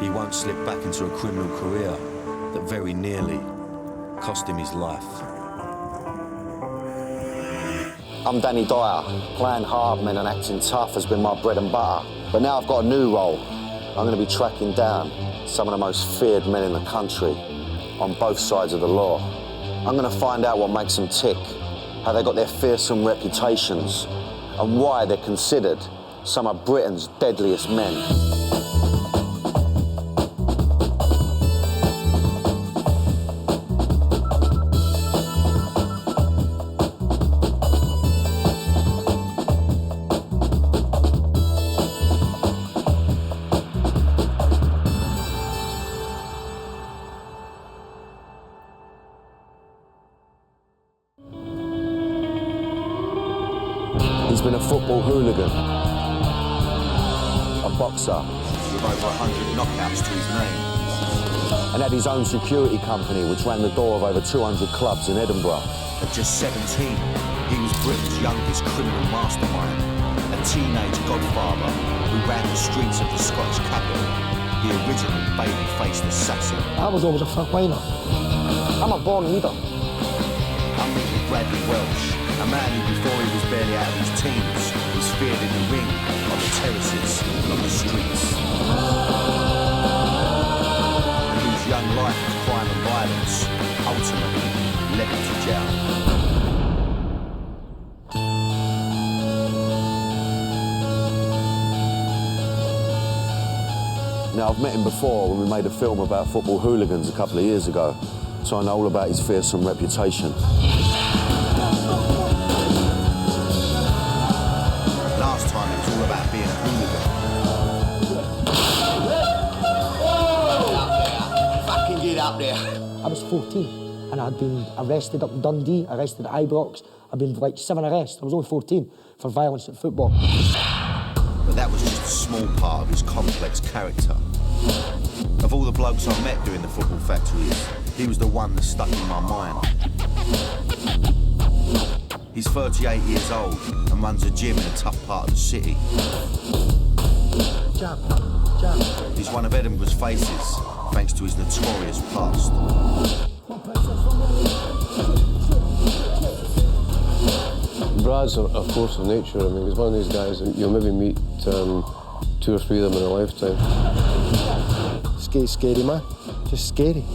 he won't slip back into a criminal career that very nearly cost him his life. I'm Danny Dyer. Playing hard men and acting tough has been my bread and butter. But now I've got a new role. I'm going to be tracking down some of the most feared men in the country on both sides of the law. I'm going to find out what makes them tick, how they got their fearsome reputations, and why they're considered some of Britain's deadliest men. He's been a football hooligan, a boxer, with over 100 knockouts to his name, and had his own security company which ran the door of over 200 clubs in Edinburgh. At just 17, he was Britain's youngest criminal mastermind, a teenage godfather who ran the streets of the Scottish capital. He the original baby-faced assassin. I was always a frontliner. I'm a born leader. I'm meeting Bradley Welsh, a man who before he was barely out of his teens was feared in the ring, on the terraces, and on the streets. And whose young life of crime and violence ultimately led him to jail. Now, I've met him before when we made a film about football hooligans a couple of years ago, so I know all about his fearsome reputation. Last time it was all about being a hooligan. Fucking get up there. I was 14 and I'd been arrested up in Dundee, arrested at Ibrox. I'd been like 7 arrests. I was only 14 for violence at football. But that was just a small part of his complex character. Of all the blokes I met doing the football factories, he was the one that stuck in my mind. He's 38 years old and runs a gym in a tough part of the city. Jab. He's one of Edinburgh's faces, thanks to his notorious past. Brad's a force of nature. I mean, he's one of these guys that you'll maybe meet 2 or 3 of them in a lifetime. Scary, man. Just scary.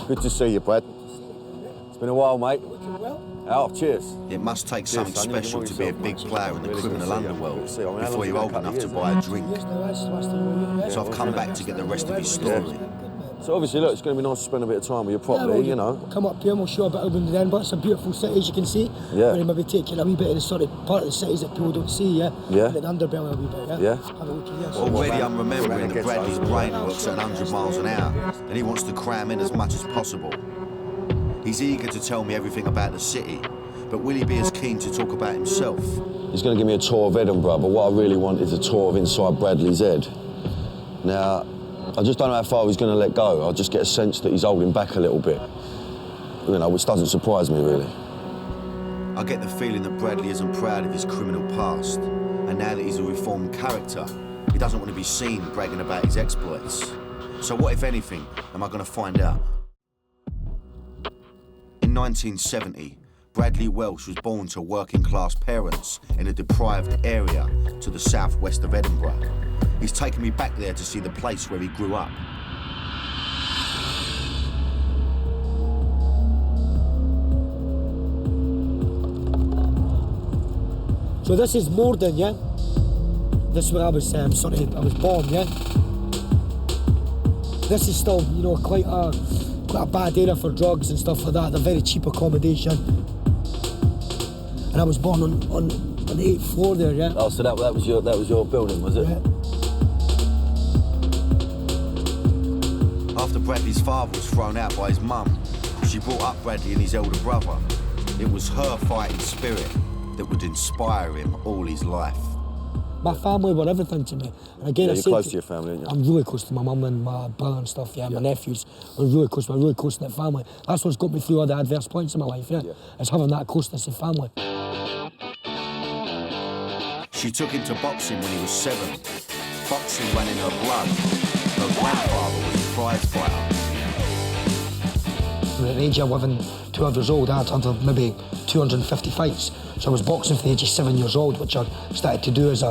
Good to see you, Brad. It's been a while, mate. Oh, cheers. It must take something special to be a big player in the criminal underworld before you're old enough to buy a drink. So I've come back to get the rest of his story. So obviously, look, it's going to be nice to spend a bit of time with you properly, you know. Come up here and we'll show a bit of Edinburgh. It's a beautiful city, as you can see. Yeah. We'll maybe take you a wee bit of the sort of part of the cities that people don't see, yeah? Yeah. And the underbelly a wee bit, yeah? Yeah. Have a look here. Already I'm remembering that Bradley's brain works at 100 miles an hour and he wants to cram in as much as possible. He's eager to tell me everything about the city, but will he be as keen to talk about himself? He's going to give me a tour of Edinburgh, but what I really want is a tour of inside Bradley's head. Now, I just don't know how far he's going to let go. I just get a sense that he's holding back a little bit. You know, which doesn't surprise me, really. I get the feeling that Bradley isn't proud of his criminal past, and now that he's a reformed character, he doesn't want to be seen bragging about his exploits. So what, if anything, am I going to find out? In 1970, Bradley Welsh was born to working-class parents in a deprived area to the southwest of Edinburgh. He's taken me back there to see the place where he grew up. So this is Morden, yeah? This is where I was, I was born, yeah? This is still, you know, quite a bad area for drugs and stuff like that. They're very cheap accommodation. And I was born on the 8th floor there, yeah? Oh, so that was your building, was it? Yeah. After Bradley's father was thrown out by his mum, she brought up Bradley and his elder brother. It was her fighting spirit that would inspire him all his life. My family were everything to me. And again, yeah, you're close to your family, aren't you? I'm really close to my mum and my brother and stuff, yeah, my nephews. We're really close to that family. That's what's got me through all the adverse points in my life, yeah? It's having that closeness of family. She took him to boxing when he was 7. Boxing ran in her blood. Her grandfather was a prize fighter. At the age of 11, 12 years old, I had under maybe 250 fights. So I was boxing from the age of 7 years old, which I started to do as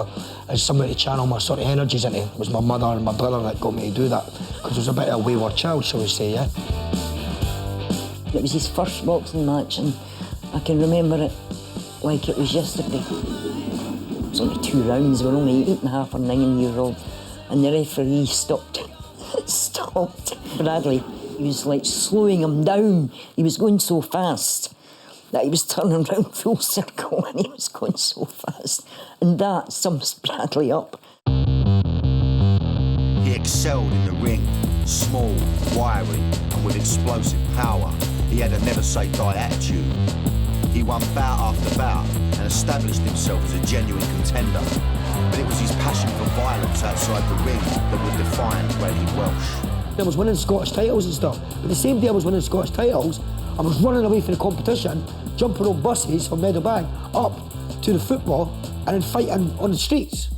somebody to channel my sort of energies into. It was my mother and my brother that got me to do that, because I was a bit of a wayward child, shall we say, yeah? It was his first boxing match, and I can remember it like it was yesterday. It was only 2 rounds, we were only 8.5 or 9 years old, and the referee stopped Bradley. He was like slowing him down. He was going so fast that he was turning around full circle and he was going so fast. And that sums Bradley up. He excelled in the ring, small, wiry, and with explosive power. He had a never-say-die attitude. He won bout after bout and established himself as a genuine contender. But it was his passion for violence outside the ring that would define Bradley Welsh. I was winning Scottish titles and stuff. But the same day I was winning Scottish titles, I was running away from the competition, jumping on buses from Edinburgh up to the football and then fighting on the streets.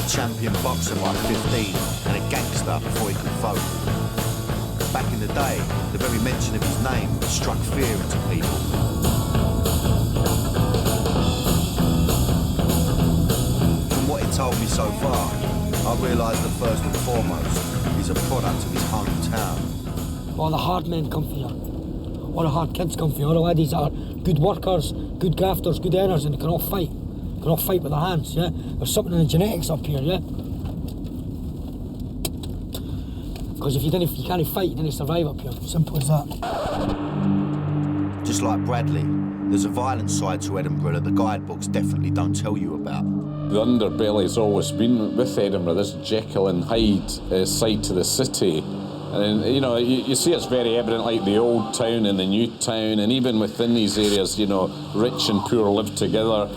a champion boxer by 15 and a gangster before he could vote. Back in the day, the very mention of his name struck fear into people. From what he told me so far, I realised that first and foremost, he's a product of his hometown. All the hard men come from here. All the hard kids come from here. All the ladies that are good workers, good grafters, good earners, and they can all fight. They can all fight with their hands, yeah? There's something in the genetics up here, yeah? Because if you can't fight, you didn't survive up here. Simple as that. Just like Bradley, there's a violent side to Edinburgh that the guidebooks definitely don't tell you about. The underbelly's always been with Edinburgh, this Jekyll and Hyde side to the city. And you know, you see it's very evident, like the old town and the new town, and even within these areas, you know, rich and poor live together.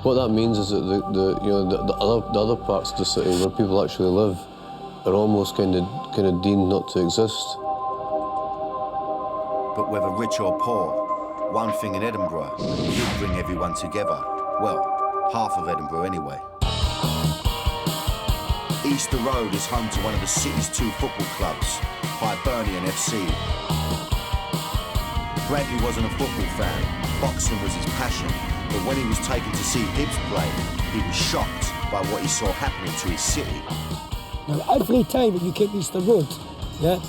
What that means is that the other parts of the city where people actually live are almost kind of deemed not to exist. But whether rich or poor, one thing in Edinburgh did bring everyone together. Well, half of Edinburgh anyway. Easter Road is home to one of the city's two football clubs, Hibernian FC. Bradley wasn't a football fan, boxing was his passion, but when he was taken to see Hibs play, he was shocked by what he saw happening to his city. Now, every time that you came to Easter Road, yeah,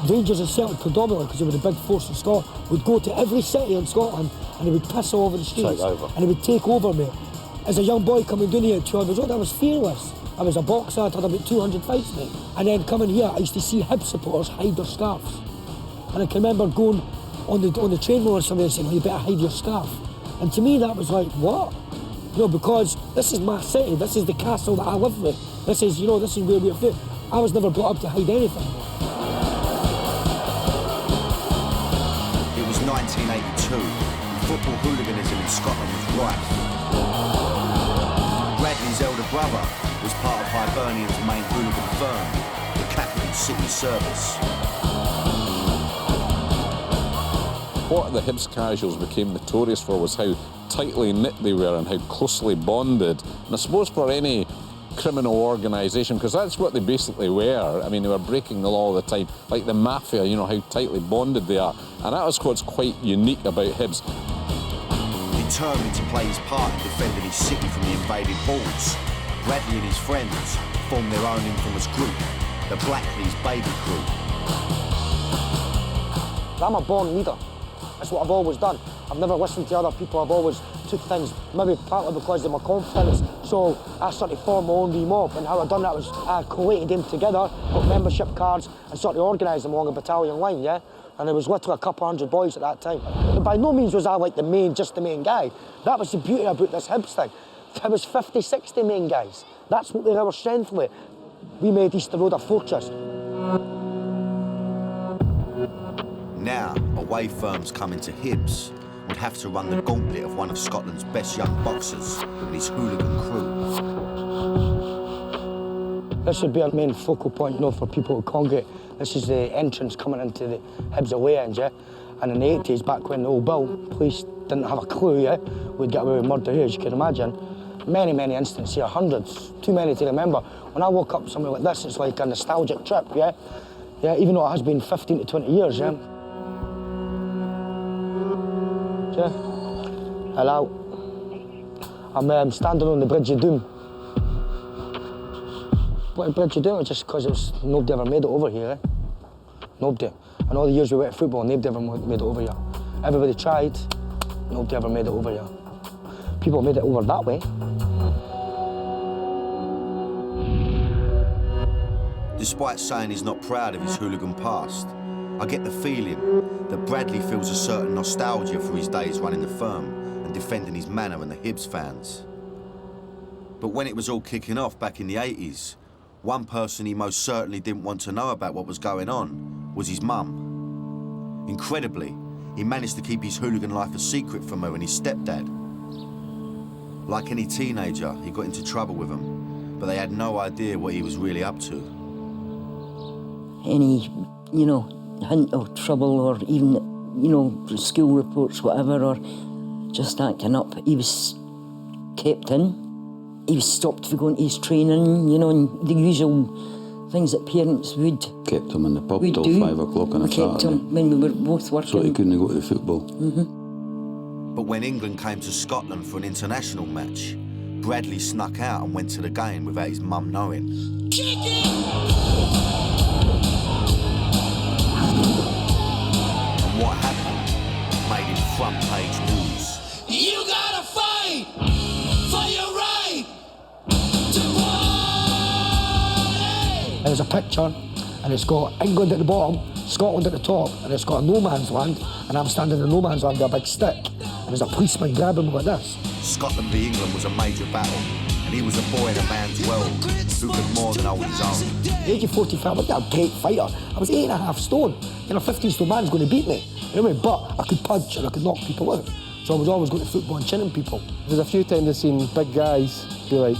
Rangers and Celtic predominantly, because they were the big force in Scotland, would go to every city in Scotland and they would piss all over the streets. And they would take over me. As a young boy coming down here at 2 years old, I was fearless. I was a boxer, I'd had about 200 fights, mate. And then coming here, I used to see Hibs supporters hide their scarves. And I can remember going on the train with somebody and saying, well, you better hide your scarf. And to me, that was like, what? You know, because this is my city, this is the castle that I live with. This is, you know, this is where we're from. I was never brought up to hide anything. It was 1982, and football hooliganism in Scotland was rife. Bradley's elder brother was part of Hibernian's main hooligan firm, the Capital City Service. What the Hibs casuals became notorious for was how tightly knit they were and how closely bonded. And I suppose for any criminal organisation, because that's what they basically were. I mean, they were breaking the law all the time, like the mafia, you know, how tightly bonded they are. And that was what's quite unique about Hibs. Determined to play his part in defending his city from the invaded Bulls, Bradley and his friends formed their own infamous group, the Blackley's Baby Crew. I'm a born leader. That's what I've always done. I've never listened to other people. I've always took things, maybe partly because of my confidence. So I started to form my own wee mob, and how I done that was I collated them together, got membership cards, and started to organise them along a battalion line, yeah? And there was literally a couple hundred boys at that time. But by no means was I like just the main guy. That was the beauty about this Hibs thing. There was 50, 60 main guys. That's what our strength was. We made Easter Road a fortress. Now, away firms coming to Hibs would have to run the gauntlet of one of Scotland's best young boxers and his hooligan crew. This would be our main focal point, you know, for people to congregate. This is the entrance coming into the Hibs away end, yeah? And in the 80s, back when the old Bill police didn't have a clue, yeah? We'd get away with murder here, as you can imagine. Many, many instances here, hundreds, too many to remember. When I woke up somewhere like this, it's like a nostalgic trip, yeah? Yeah, even though it has been 15 to 20 years, yeah? Yeah. Hello. I'm standing on the Bridge of Doom. What the Bridge of Doom was just because nobody ever made it over here, eh? Nobody. And all the years we went to football, nobody ever made it over here. Everybody tried, nobody ever made it over here. People made it over that way. Despite saying he's not proud of his hooligan past, I get the feeling that Bradley feels a certain nostalgia for his days running the firm and defending his manor and the Hibs fans. But when it was all kicking off back in the 80s, one person he most certainly didn't want to know about what was going on was his mum. Incredibly, he managed to keep his hooligan life a secret from her and his stepdad. Like any teenager, he got into trouble with them, but they had no idea what he was really up to. Any, you know, hint of trouble or even, you know, school reports, whatever, or just acting up, he was kept in. he was stopped for going to his training, you know, and the usual things that parents would. Kept him in the pub would till do. 5 o'clock on a I Saturday. kept him when we were both working. So he couldn't go to the football. But when England came to Scotland for an international match, Bradley snuck out and went to the game without his mum knowing. And what happened made him front page news. You gotta fight for your right to party. There's a picture, and it's got England at the bottom, Scotland at the top, and it's got a no man's land, and I'm standing in no man's land with a big stick, and there's a policeman grabbing me like this. Scotland v England was a major battle, and he was a boy in a man's world who could more than hold his own. At the age of 45, I wasn't a great fighter. I was 8.5 stone. You know, 15 stone man's going to beat me. You know what I mean? But I could punch and I could knock people out. So I was always going to football and chinning people. There's a few times I've seen big guys be like,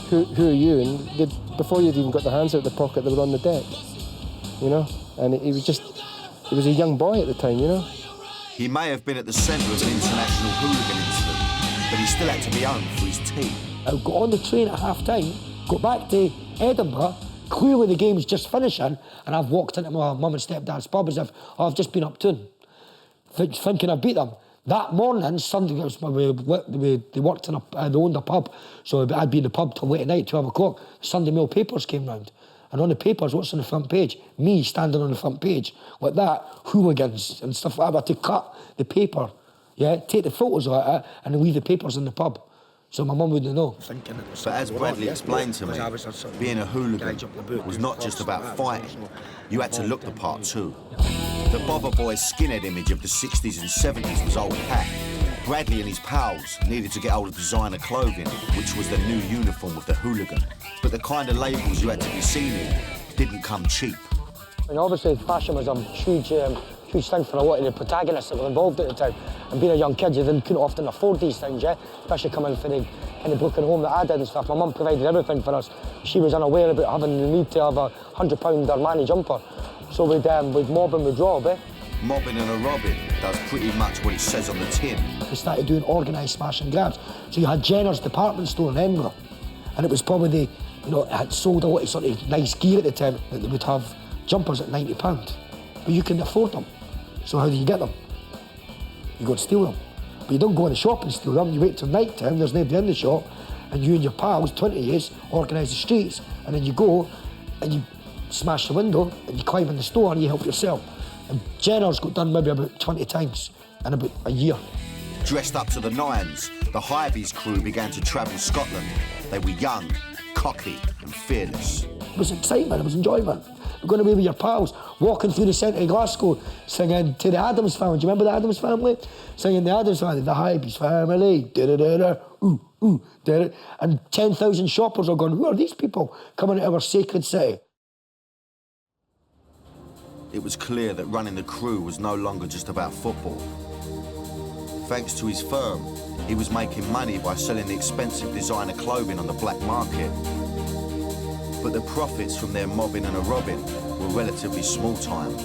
who are you? And before you'd even got their hands out of the pocket, they were on the deck, you know? And he was a young boy at the time, you know? He may have been at the centre of an international hooligan incident, but he still had to be owned for his team. I got on the train at half-time, got back to Edinburgh, clearly the game's just finishing, and I've walked into my mum and stepdad's pub as if, I've just been up to them, thinking I beat them. That morning, Sunday, they worked in they owned a pub, so I'd be in the pub till late at night, 12 o'clock. Sunday Mail papers came round, and on the papers, what's on the front page? Me standing on the front page, like that, hooligans and stuff like that. I had to cut the paper, yeah, take the photos of it, and then leave the papers in the pub. So my mum wouldn't know. But as Bradley explained to me, being a hooligan was not just about fighting. You had to look the part too. The Bother Boys skinhead image of the 60s and 70s was old hat. Bradley and his pals needed to get hold of designer clothing, which was the new uniform of the hooligan. But the kind of labels you had to be seen in didn't come cheap. And obviously fashion was a huge thing for a lot of the protagonists that were involved at the time. And being a young kid, you couldn't often afford these things, yeah? Especially coming from the kind of broken home that I did and stuff. My mum provided everything for us. She was unaware about having the need to have a £100 Armani jumper. So we'd mob and we'd rob, eh? Mobbing and a robbing does pretty much what it says on the tin. We started doing organised smash and grabs. So you had Jenner's department store in Edinburgh. And it was probably it had sold a lot of sort of nice gear at the time that they would have jumpers at £90. But you couldn't afford them. So how do you get them? You go and steal them. But you don't go in the shop and steal them, you wait till night time, there's nobody in the shop, and you and your pals, 20 years, organise the streets, and then you go and you smash the window and you climb in the store and you help yourself. And Jenner's got done maybe about 20 times in about a year. Dressed up to the nines, the Hybe's crew began to travel Scotland. They were young, cocky and fearless. It was excitement, it was enjoyment. We're going away with your pals, walking through the centre of Glasgow, singing to the Addams Family. Do you remember the Addams Family? Singing the Addams Family, the Hybe's family, da-da-da-da, ooh, ooh, da-da. And 10,000 shoppers are going, who are these people coming into our sacred city? It was clear that running the crew was no longer just about football. Thanks to his firm, he was making money by selling the expensive designer clothing on the black market. But the profits from their mobbing and a robbing were relatively small time.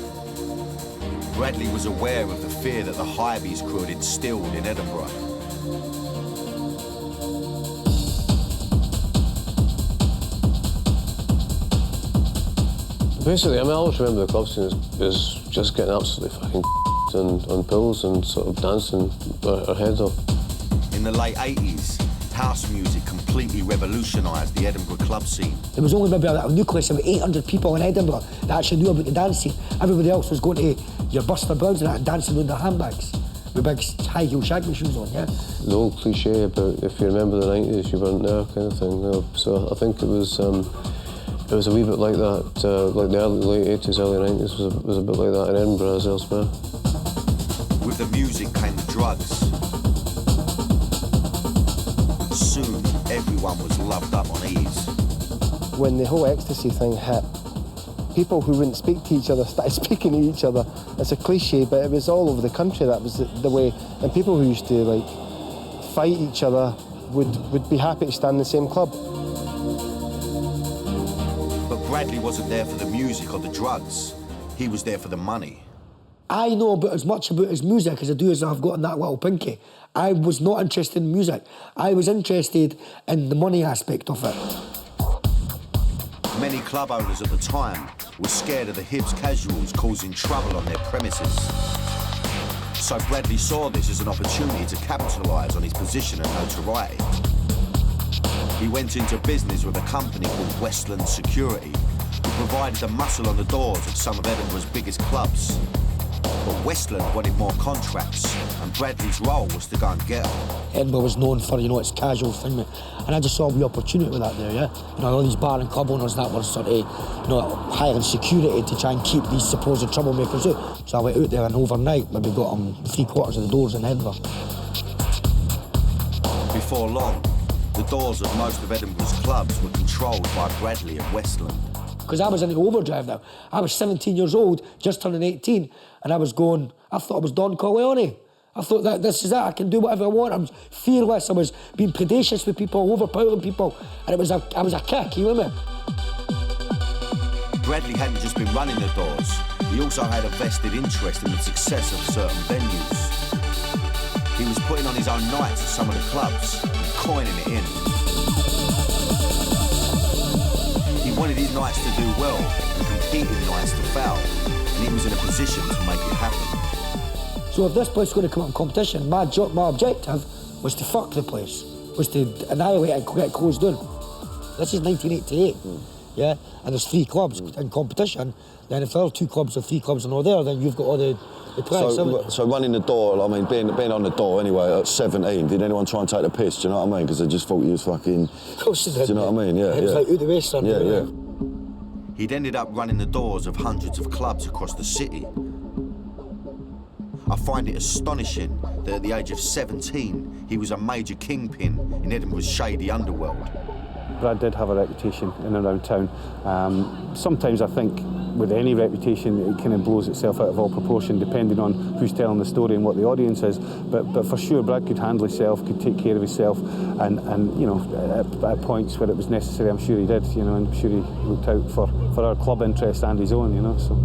Bradley was aware of the fear that the Hybe's crew had instilled in Edinburgh. Basically, I always remember the club scene as just getting absolutely fucking on pills and sort of dancing our heads off. In the late 80s, house music completely revolutionised the Edinburgh club scene. There was only maybe a nucleus of 800 people in Edinburgh that actually knew about the dance scene. Everybody else was going to your Buster Browns and that and dancing with their handbags with big high heel shaggy shoes on, yeah? The old cliche about if you remember the 90s, you weren't there kind of thing. You know? So I think it was a wee bit like that, like the late 80s, early 90s was a bit like that in Edinburgh as elsewhere. With the music came the drugs. Soon, everyone was loved up on ease. When the whole ecstasy thing hit, people who wouldn't speak to each other started speaking to each other. It's a cliche, but it was all over the country, that was the way. And people who used to like fight each other would be happy to stand in the same club. But Bradley wasn't there for the music or the drugs. He was there for the money. I know about as much about his music as I do as I've got in that little pinky. I was not interested in music. I was interested in the money aspect of it. Many club owners at the time were scared of the Hibs casuals causing trouble on their premises. So Bradley saw this as an opportunity to capitalise on his position and notoriety. He went into business with a company called Westland Security, who provided the muscle on the doors of some of Edinburgh's biggest clubs. But Westland wanted more contracts, and Bradley's role was to go and get them. Edinburgh was known for, you know, its casual thing, mate. And I just saw the opportunity with that there, yeah? You know, all these bar and club owners that were sort of, you know, hiring security to try and keep these supposed troublemakers out. So I went out there and overnight, maybe got them 3/4 of the doors in Edinburgh. Before long, the doors of most of Edinburgh's clubs were controlled by Bradley and Westland. Because I was in the overdrive now. I was 17 years old, just turning 18, and I was going, I thought I was Don Corleone. I thought that this is it, I can do whatever I want. I was fearless, I was being predacious with people, overpowering people, and I was a kick, you know what I mean? Bradley hadn't just been running the doors, he also had a vested interest in the success of certain venues. He was putting on his own nights at some of the clubs and coining it in. He wanted his nights to do well and competing nights to foul, and he was in a position to make it happen. So if this place was going to come up in competition, my objective was to fuck the place, was to annihilate it and get it closed down. This is 1988, yeah? And there's 3 clubs in competition. Then if there are 2 clubs or 3 clubs and all there, then you've got all the prize. So running the door, I mean, being on the door anyway at 17, did anyone try and take the piss, do you know what I mean? Because they just thought you was fucking... Of course they did. Do you know what I mean? Yeah, it was like out the way, son. Yeah. He'd ended up running the doors of hundreds of clubs across the city. I find it astonishing that at the age of 17, he was a major kingpin in Edinburgh's shady underworld. Brad did have a reputation in and around town. Sometimes I think with any reputation it kind of blows itself out of all proportion depending on who's telling the story and what the audience is. But for sure Brad could handle himself, could take care of himself, and you know, at points where it was necessary, I'm sure he did, you know, and I'm sure he looked out for our club interest and his own, you know. So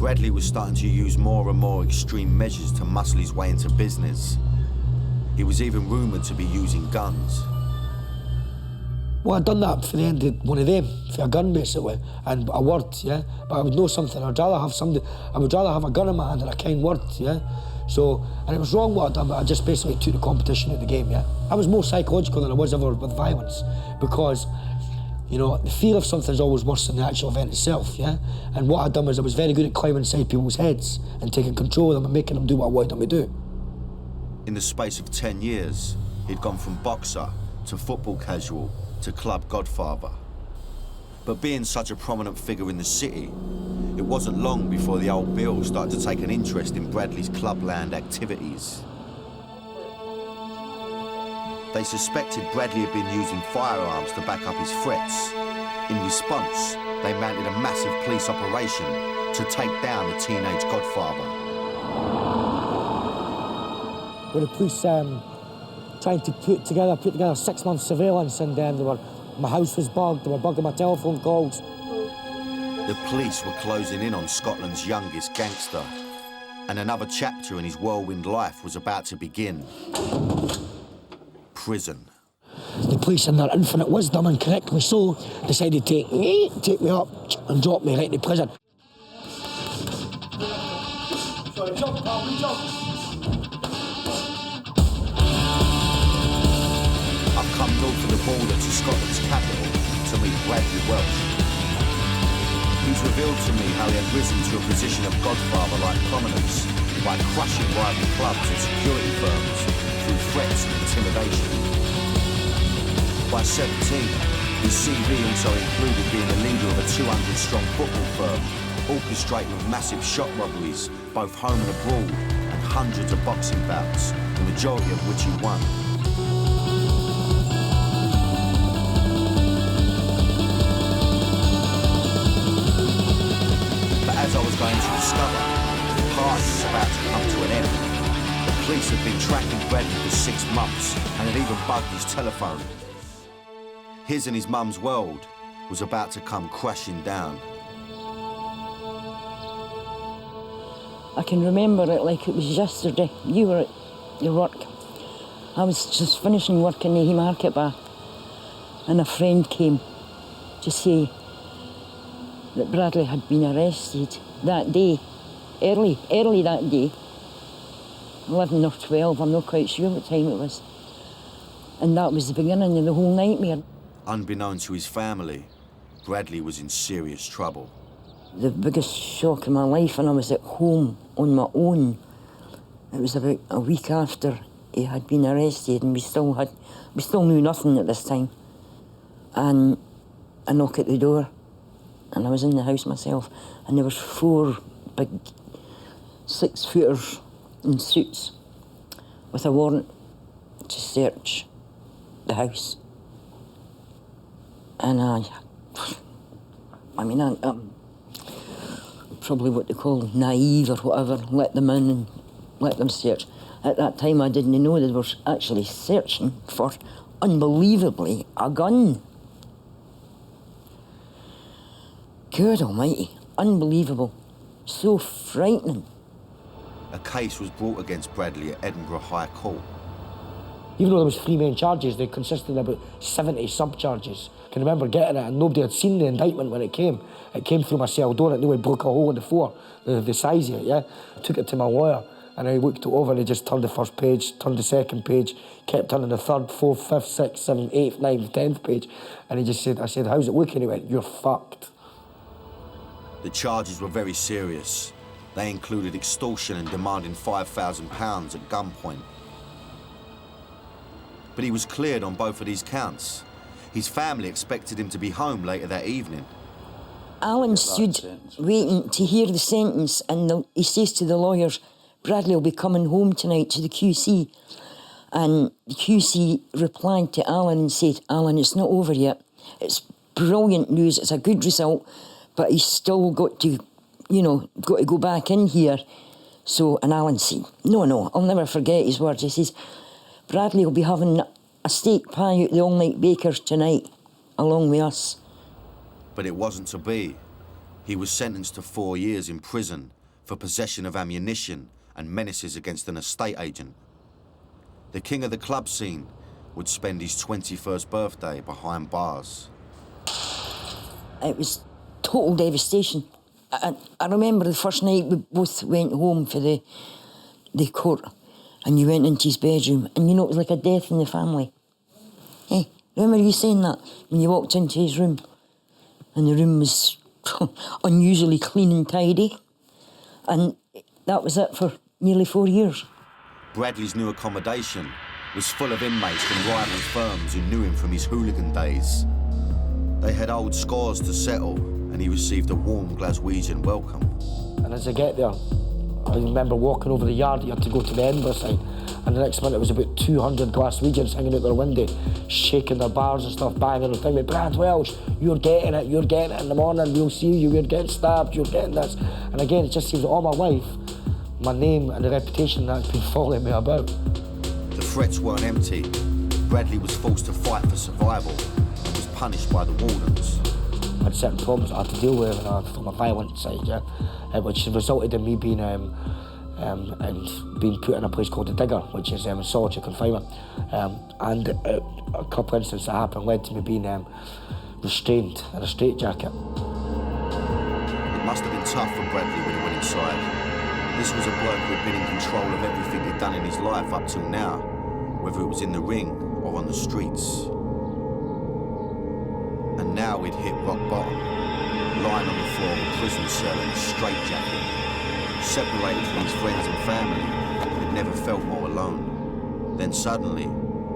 Bradley was starting to use more and more extreme measures to muscle his way into business. He was even rumoured to be using guns. Well, I'd done that for the end of one of them, for a gun basically, and a word, yeah? But I would know something, I would rather have a gun in my hand than a kind word, yeah? So, and it was wrong what I'd done, but I just basically took the competition of the game, yeah? I was more psychological than I was ever with violence, because, you know, the fear of something is always worse than the actual event itself, yeah? And what I'd done was I was very good at climbing inside people's heads and taking control of them and making them do what I wanted them to do. In the space of 10 years, he'd gone from boxer to football casual to club godfather. But being such a prominent figure in the city, it wasn't long before the old Bill started to take an interest in Bradley's clubland activities. They suspected Bradley had been using firearms to back up his threats. In response, they mounted a massive police operation to take down the teenage godfather. With the police trying to put together 6-month surveillance, and then my house was bugged, they were bugging my telephone calls. The police were closing in on Scotland's youngest gangster, and another chapter in his whirlwind life was about to begin. Prison. The police, in their infinite wisdom, and correctly so, decided to take me up and drop me right into prison. Sorry, jump, pal, jump. I've come north of the border to Scotland's capital to meet Bradley Welsh. He's revealed to me how he had risen to a position of godfather-like prominence by crushing rival clubs and security firms through threats and intimidation. By 17, his CV also included being the leader of a 200-strong football firm, orchestrating with massive shop robberies, both home and abroad, and hundreds of boxing bouts, the majority of which he won. As I was going to discover, the party was about to come to an end. The police had been tracking Bradley for 6 months and had even bugged his telephone. His and his mum's world was about to come crashing down. I can remember it like it was yesterday. You were at your work. I was just finishing work in the Haymarket Bar, and a friend came to say that Bradley had been arrested that day, early that day, 11 or 12, I'm not quite sure what time it was. And that was the beginning of the whole nightmare. Unbeknown to his family, Bradley was in serious trouble. The biggest shock in my life when I was at home on my own. It was about a week after he had been arrested, and we still knew nothing at this time. And I knock at the door, and I was in the house myself, and there was 4 big 6-footers in suits with a warrant to search the house. And I'm probably what they call naive or whatever, let them in and let them search. At that time, I didn't know they were actually searching for, unbelievably, a gun. God almighty, unbelievable, so frightening. A case was brought against Bradley at Edinburgh High Court. Even though there was 3 main charges, they consisted of about 70 sub-charges. I can remember getting it, and nobody had seen the indictment when it came. It came through my cell door, and nobody broke a hole in the floor, the size of it, yeah? I took it to my lawyer, and I looked it over, and he just turned the first page, turned the second page, kept turning the 3rd, 4th, 5th, 6th, 7th, 8th, 9th, 10th page, and he just said, I said, how's it looking? He went, you're fucked. The charges were very serious. They included extortion and demanding £5,000 at gunpoint. But he was cleared on both of these counts. His family expected him to be home later that evening. Alan stood waiting to hear the sentence, and he says to the lawyers, Bradley will be coming home tonight to the QC. And the QC replied to Alan and said, Alan, it's not over yet. It's brilliant news, it's a good result, but he's still got to, got to go back in here. So, and Alan said, no, I'll never forget his words. He says, Bradley will be having a steak pie at the all-night baker's tonight, along with us. But it wasn't to be. He was sentenced to 4 years in prison for possession of ammunition and menaces against an estate agent. The king of the club scene would spend his 21st birthday behind bars. It was total devastation. I remember the first night we both went home for the court, and you went into his bedroom, and it was like a death in the family. Hey, remember you saying that when you walked into his room, and the room was unusually clean and tidy, and that was it for nearly 4 years. Bradley's new accommodation was full of inmates from rival firms who knew him from his hooligan days. They had old scores to settle, and he received a warm Glaswegian welcome. And as I get there, I remember walking over the yard here to go to the Edinburgh side, and the next minute it was about 200 Glaswegians hanging out their window, shaking their bars and stuff, banging and thinking, Brad Welsh, you're getting it in the morning, we'll see you, you're getting stabbed, you're getting this. And again, it just seems that all my life, my name and the reputation that's been following me about. The threats weren't empty. Bradley was forced to fight for survival and was punished by the wardens. I had certain problems I had to deal with from a violent side, yeah, which resulted in me being and being put in a place called the Dyer, which is solitary confinement. And a couple of incidents that happened led to me being restrained in a straitjacket. It must have been tough for Bradley when he went inside. This was a bloke who had been in control of everything he'd done in his life up till now, whether it was in the ring or on the streets. And now he'd hit rock bottom, lying on the floor of a prison cell in a straitjacket, separated from his friends and family, he'd never felt more alone. Then suddenly,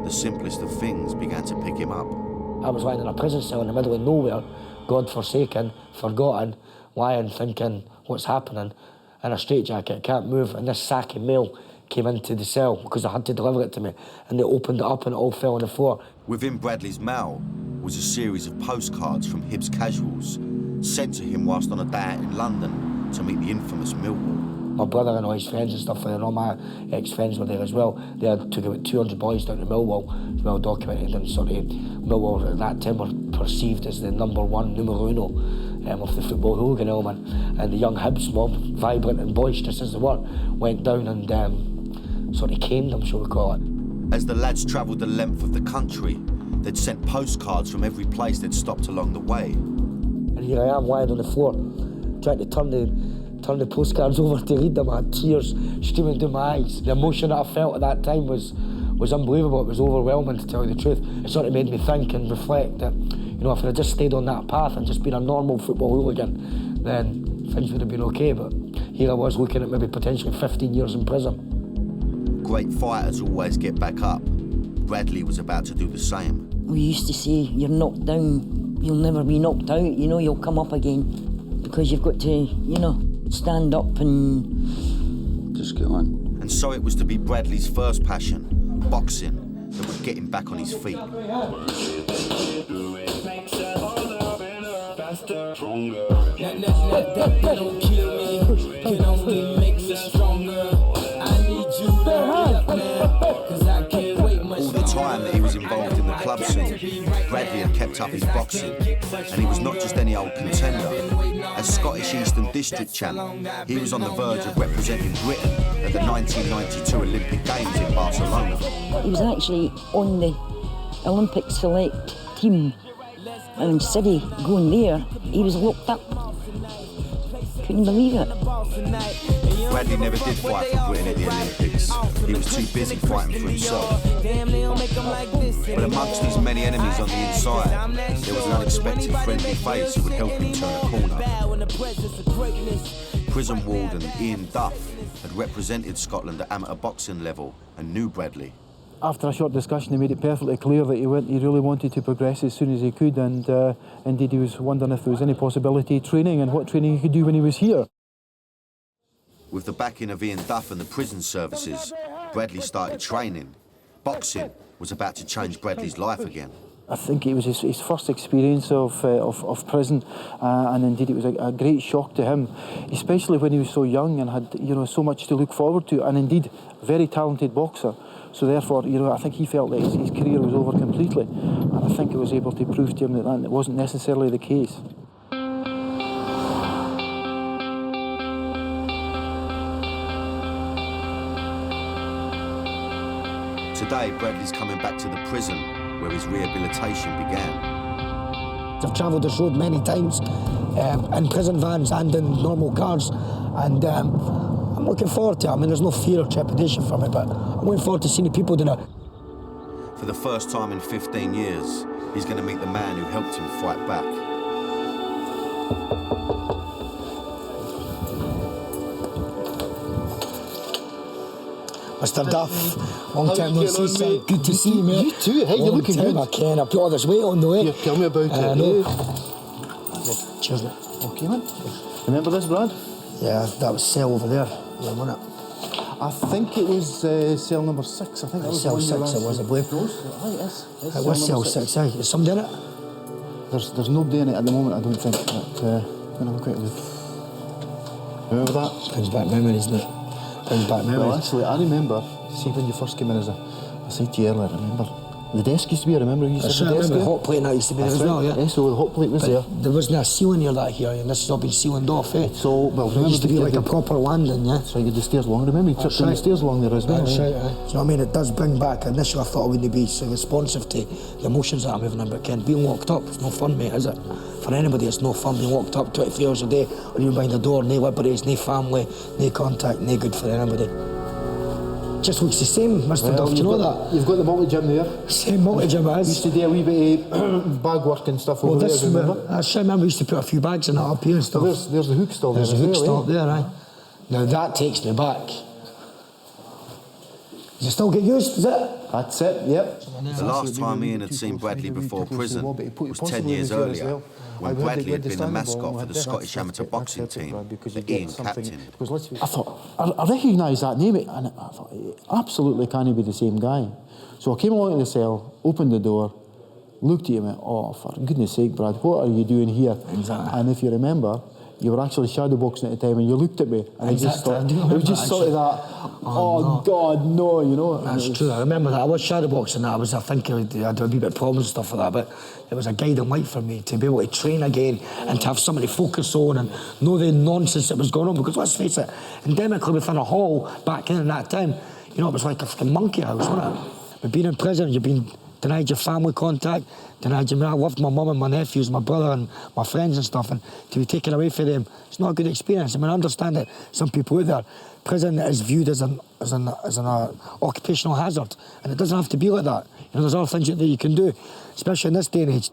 the simplest of things began to pick him up. I was lying in a prison cell in the middle of nowhere, God-forsaken, forgotten, lying thinking, what's happening? In a straitjacket, can't move, and this sack of mail came into the cell because I had to deliver it to me, and they opened it up and it all fell on the floor. Within Bradley's mail was a series of postcards from Hibs casuals sent to him whilst on a day out in London to meet the infamous Millwall. My brother and all his friends and stuff, and all my ex-friends were there as well. They took about 200 boys down to Millwall. It's well documented, and sort of Millwall at that time were perceived as the number 1, numero uno, of the football hooligan element. and the young Hibs mob, vibrant and boisterous as they were, went down and sort of caned them, shall we call it. As the lads travelled the length of the country, they'd sent postcards from every place they'd stopped along the way. And here I am lying on the floor, trying to turn the postcards over to read them. I had tears streaming down my eyes. The emotion that I felt at that time was unbelievable. It was overwhelming, to tell you the truth. It sort of made me think and reflect that, you know, if I had just stayed on that path and just been a normal football hooligan, then things would have been okay. But here I was looking at maybe potentially 15 years in prison. Great fighters always get back up. Bradley was about to do the same. We used to say, you're knocked down, you'll never be knocked out, you know, you'll come up again. Because you've got to, you know, stand up and just get on. And so it was to be Bradley's first passion, boxing, that would get him back on his feet. All the time that he was involved in the club scene, Bradley had kept up his boxing, and he was not just any old contender. As Scottish Eastern District champ, he was on the verge of representing Britain at the 1992 Olympic Games in Barcelona. he was actually on the Olympic select team, and instead of going there, he was locked up. Couldn't believe it. Bradley never did fight for Britain at the Olympics. He was too busy fighting for himself. But amongst his many enemies on the inside, there was an unexpected friendly face who would help him turn a corner. Prison warden Ian Duff had represented Scotland at amateur boxing level and knew Bradley. After a short discussion, he made it perfectly clear that he really wanted to progress as soon as he could, and indeed he was wondering if there was any possibility of training and what training he could do when he was here. With the backing of Ian Duff and the prison services, Bradley started training. Boxing was about to change Bradley's life again. I think it was his first experience of prison, and indeed it was a great shock to him, especially when he was so young and had so much to look forward to, and indeed a very talented boxer. So therefore, I think he felt that his career was over completely, and I think he was able to prove to him that wasn't necessarily the case. Today, Bradley's coming back to the prison where his rehabilitation began. I've travelled this road many times, in prison vans and in normal cars, and I'm looking forward to it. I mean, there's no fear or trepidation for me, but I'm looking forward to seeing the people doing it. For the first time in 15 years, he's going to meet the man who helped him fight back. Mr. Duff, long time no see, son. Good to see you, mate. You too. Hey, you're looking good. I can. I put all this weight on the way. Here, tell me about it. No. Cheers, mate. Okay, man. Remember this, Brad? Yeah, that was cell over there. Yeah, wasn't it? I think it was cell number 6. I think that was cell 6. It was, I believe. It was cell 6. Aye. Is somebody in it? There's nobody in it at the moment, I don't think. But when I'm quick look. Remember that? Brings back memories, mate. Brings back memories. Well, actually, I remember. See, when you first came in as I said to you earlier, I remember. The desk used to be, I remember you used to have the desk the hot plate and that used to be there as well, yeah? Yeah, so the hot plate was there. There wasn't a ceiling near that here, and this has all been sealed off, eh? So, well, it used to be like a proper landing, yeah? So you had the stairs along, remember you tripped down the stairs along there as well. That's right, aye. So, I mean, it does bring back, initially I thought I wouldn't be so responsive to the emotions that I'm having, but Ken, being locked up, it's no fun, mate, is it? For anybody, it's no fun being locked up 23 hours a day, or even behind the door, no liberties, no family, no contact, no good for anybody. Just looks the same, Mr. Duff, do you know that? You've got the multi-gym there. Same multi-gym it is. We used to do a wee bit of bag work and stuff over there, remember? I remember we used to put a few bags in that up here and stuff. There's the hook stall there. There's a hook stall there, aye. Now that takes me back. Does it still get used, is it? That's it, yep. The last time Ian had seen Bradley before prison was 10 years earlier, when Bradley had been the mascot for the Scottish amateur boxing team that Ian captained. I thought, I recognised that name, and I thought, it absolutely can't be the same guy. So I came along to the cell, opened the door, looked at him and went, oh, for goodness sake, Brad, what are you doing here? Exactly. And if you remember, you were actually shadowboxing at the time, and you looked at me, and it was just sort of that Oh, God, no, you know. That's true, I remember that. I was shadowboxing that. I think I had a wee bit of problems and stuff like that, but it was a guiding light for me to be able to train again and to have somebody to focus on and know the nonsense that was going on, because let's face it, endemically within a hall back in that time, you know, it was like a fucking monkey house, wasn't it? But being in prison, you've been denied your family contact, denied your... I loved my mum and my nephews, my brother and my friends and stuff, and to be taken away from them, it's not a good experience. I mean, I understand that some people out there, prison is viewed as an occupational hazard, and it doesn't have to be like that. You know, there's other things that you can do, especially in this day and age.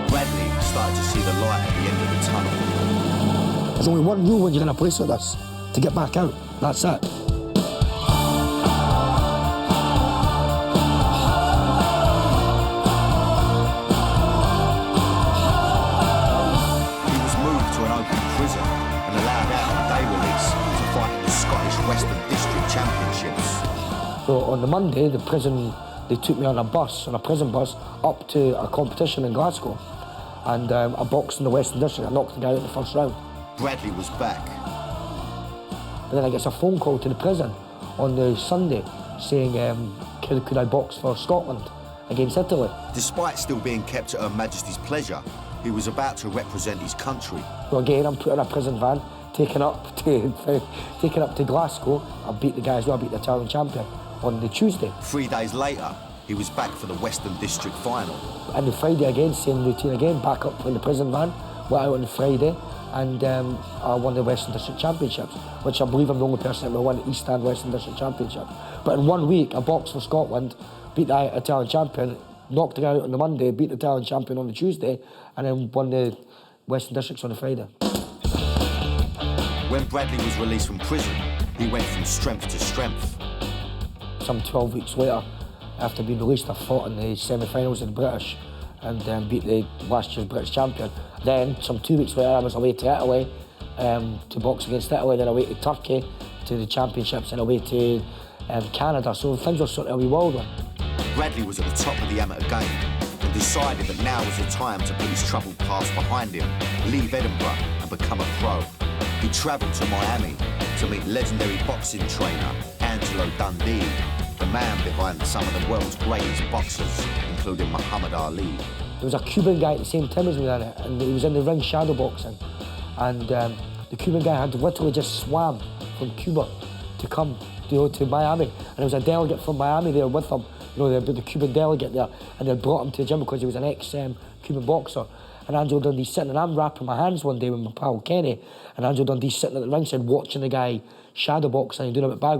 Bradley started to see the light at the end of the tunnel. There's only one rule when you're in a place like this, to get back out. That's it. So on the Monday, the prison, they took me on a prison bus, up to a competition in Glasgow. And I boxed in the Western District. I knocked the guy out in the first round. Bradley was back. But then I get a phone call to the prison on the Sunday saying, could I box for Scotland against Italy? Despite still being kept at Her Majesty's pleasure, he was about to represent his country. So again, I'm put in a prison van, taken up to Glasgow. I beat the guy as well, I beat the Italian champion on the Tuesday. 3 days later, he was back for the Western District final. And the Friday again, same routine again, back up in the prison van, went out on the Friday, and I won the Western District Championships, which I believe I'm the only person that won the East and Western District Championship. But in 1 week, I boxed for Scotland, beat the Italian champion, knocked the guy out on the Monday, beat the Italian champion on the Tuesday, and then won the Western Districts on the Friday. When Bradley was released from prison, he went from strength to strength. Some 12 weeks later, after being released, I fought in the semi-finals of the British and beat the last year's British champion. Then, some 2 weeks later, I was away to Italy to box against Italy, then away to Turkey to the championships, and away to Canada. So things were sort of a wee whirlwind. Bradley was at the top of the amateur game and decided that now was the time to put his troubled past behind him, leave Edinburgh and become a pro. He travelled to Miami to meet legendary boxing trainer Angelo Dundee, the man behind some of the world's greatest boxers, including Muhammad Ali. There was a Cuban guy at the same time as me in it, and he was in the ring shadow boxing. And the Cuban guy had literally just swam from Cuba to come to Miami. And there was a delegate from Miami there with him, you know, the Cuban delegate there, and they brought him to the gym because he was an ex-Cuban boxer. And Angelo Dundee's sitting, and I'm wrapping my hands one day with my pal Kenny, and Angelo Dundee's sitting at the ringside watching the guy shadow boxing and doing a bit bag.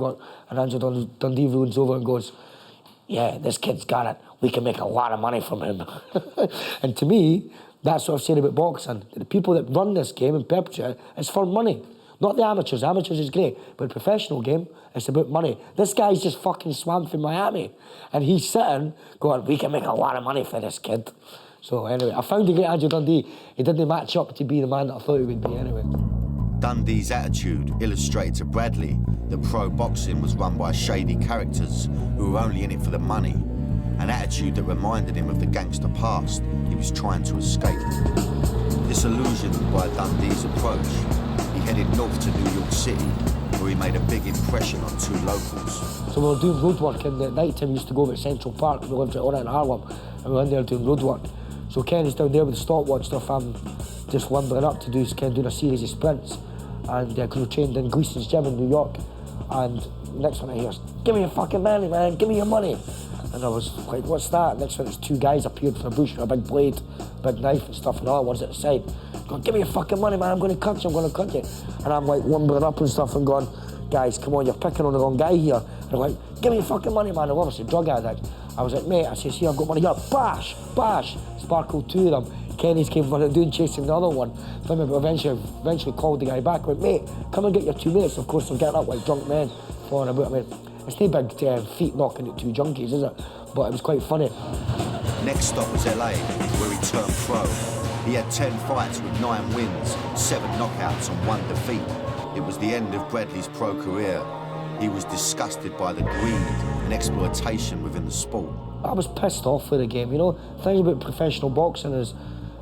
And Angelo Dundee runs over and goes, "Yeah, this kid's got it. We can make a lot of money from him." And to me, that's what I've said about boxing. The people that run this game and perpetrate it, it's for money. Not the amateurs. Amateurs is great, but the professional game, it's about money. This guy's just fucking swam from Miami, and he's sitting going, "We can make a lot of money for this kid." So anyway, I found the great Angelo Dundee. He didn't match up to be the man that I thought he would be anyway. Dundee's attitude illustrated to Bradley that pro boxing was run by shady characters who were only in it for the money, an attitude that reminded him of the gangster past he was trying to escape. Disillusioned by Dundee's approach, he headed north to New York City, where he made a big impression on two locals. So we were doing road work, and at night time we used to go over to Central Park. We lived right in Harlem, and we were in there doing road work. So Kenny's down there with the stopwatch stuff. I'm just lumbering up to doing a series of sprints, and because we trained in Gleason's gym in New York. And next one I hear, "Give me your fucking money, man! Give me your money!" And I was like, "What's that?" Next one, it's two guys appeared from the bush with a big blade, big knife and stuff, and all one's at the side. Going, "Give me your fucking money, man! I'm going to cut you! I'm going to cut you!" And I'm like lumbering up and stuff and going, "Guys, come on! You're picking on the wrong guy here." And I'm like, "Give me your fucking money, man!" I'm obviously a drug addict. I was like, "Mate," I says, "Here, I've got money here." Bash, bash. Sparkled two of them. Kenny's came running down chasing the other one. Eventually called the guy back. Went, "Mate, come and get your 2 minutes." Of course, I'm getting up like drunk men falling about. I mean, it's no big feet knocking at two junkies, is it? But it was quite funny. Next stop was LA, where he turned pro. He had 10 fights with 9 wins, 7 knockouts and 1 defeat. It was the end of Bradley's pro career. He was disgusted by the greed and exploitation within the sport. I was pissed off with the game, you know. The thing about professional boxing is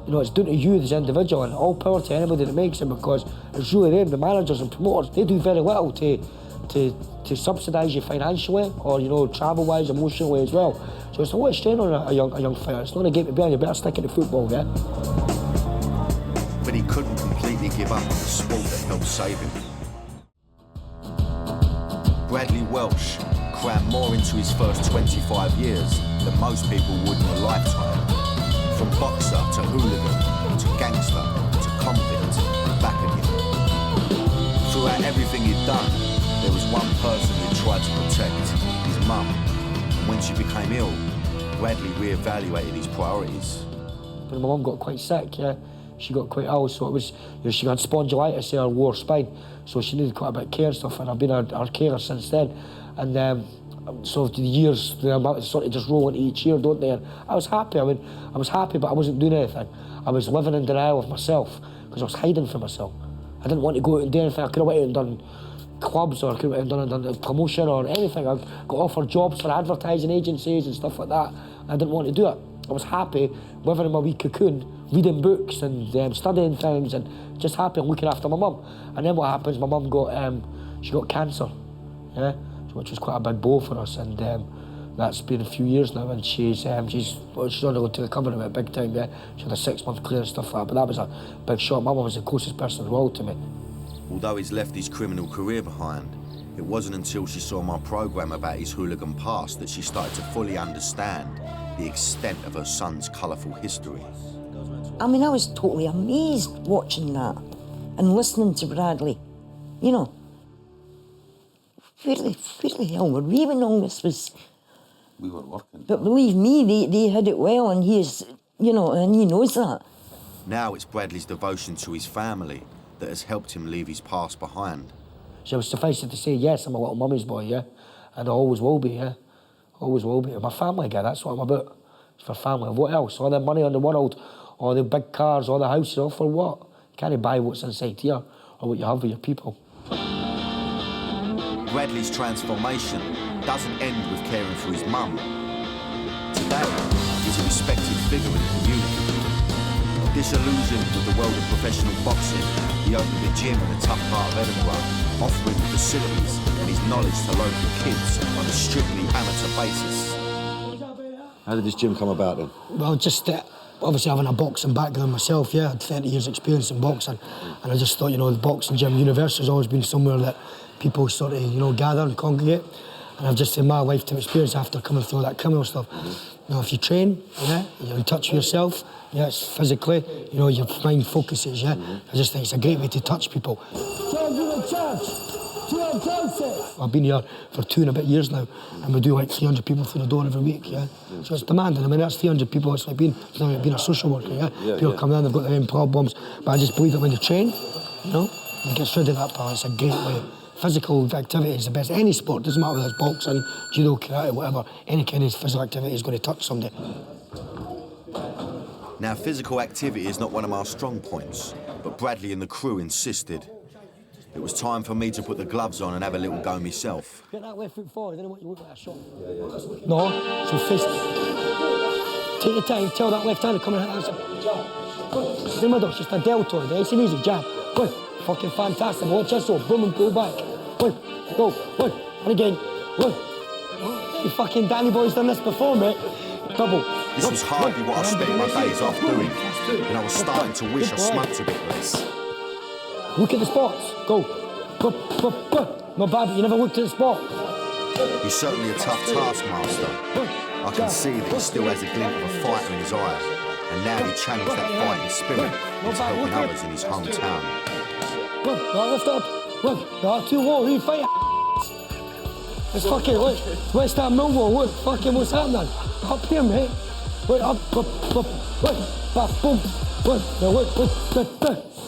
You know, it's down to you as an individual, and all power to anybody that makes it, because it's really them, the managers and promoters, they do very little to subsidise you financially, or, you know, travel-wise, emotionally as well. So it's a lot of strain on a young fighter. It's not a game to be on, you better stick to football, yeah? But he couldn't completely give up on the sport that helped save him. Bradley Welsh crammed more into his first 25 years than most people would in a lifetime. From boxer to hooligan, to gangster, to convict, and back again. Throughout everything he'd done, there was one person he tried to protect, his mum. And when she became ill, Bradley re-evaluated his priorities. When my mum got quite sick, yeah, she got quite ill, so it was, you know, she had spondylitis in her lower spine, so she needed quite a bit of care and stuff, and I've been her carer since then. And so the years, they sort of just roll into each year, don't they? And I was happy, I was happy, but I wasn't doing anything. I was living in denial of myself, because I was hiding from myself. I didn't want to go out and do anything. I could have went out and done clubs, or I could have done a promotion or anything. I got offered jobs for advertising agencies and stuff like that. I didn't want to do it. I was happy living in my wee cocoon, reading books and studying things, and just happy and looking after my mum. And then what happens, my mum got, she got cancer, yeah, which was quite a big blow for us, and that's been a few years now, and she's undergoing to recover of it big time, yeah. She had a 6-month clear and stuff like that, but that was a big shock. My mum was the closest person in the world to me. Although he's left his criminal career behind, it wasn't until she saw my programme about his hooligan past that she started to fully understand the extent of her son's colourful history. I mean, I was totally amazed watching that and listening to Bradley. You know, where the hell were we when all this was? We were working. But believe me, they had it well, and he's, you know, and he knows that. Now it's Bradley's devotion to his family that has helped him leave his past behind. So suffice it to say, yes, I'm a little mummy's boy, yeah, and I always will be, yeah, always will be. I'm a family guy, that's what I'm about. It's for family. What else? All the money in the world, all the big cars, all the houses, all for what? You can't buy what's inside here, or what you have with your people. Bradley's transformation doesn't end with caring for his mum. Today, he's a respected figure in the community. Disillusioned with the world of professional boxing, he opened a gym in a tough part of Edinburgh, offering facilities and his knowledge to local kids on a strictly amateur basis. How did this gym come about then? Well, just obviously having a boxing background myself, yeah, I had 30 years experience in boxing, and I just thought, you know, the boxing gym, university has always been somewhere that people sort of, you know, gather and congregate, and I've just in my lifetime experience after coming through all that criminal stuff, you know, if you train, yeah, you're in touch with yourself, yeah, it's physically, you know, your mind focuses, yeah, I just think it's a great way to touch people. I've been here for 2 and a bit years now, and we do like 300 people through the door every week, yeah. So it's demanding. I mean, that's 300 people. It's like being a social worker, yeah. People come in, they've got their own problems, but I just believe that when you train, you know, you get rid of that part. It's a great way. Physical activity is the best. Any sport, doesn't matter whether it's boxing, judo, karate, whatever. Any kind of physical activity is going to touch somebody. Now, physical activity is not one of our strong points, but Bradley and the crew insisted. It was time for me to put the gloves on and have a little go myself. Get that left foot forward, then I want you to look at that shot. No, so fist. Take your time, tell that left hand to come and hit that jab. Good. It's in the middle, it's just a deltoid, it's an easy jab. Good. Fucking fantastic. Watch this though, boom and pull back. Good. Go. Good. And again. Good. You fucking Danny boy's done this before, mate. Double. This was hardly what I spent my days off doing, and I was starting to wish I smoked a bit less. Look at the spots. Go. Go. Not bad, but you never looked at the spot. He's certainly a tough taskmaster. I can see that he still has a glint of a fighter in his eye, and now he channels that fighting spirit into helping others in his hometown. Look, right, lift up. Look, right, too low, you fight. It's fucking, look, West Ham Millwall, look, fucking what's happening? Up here, mate. Look, up, back, boom, look,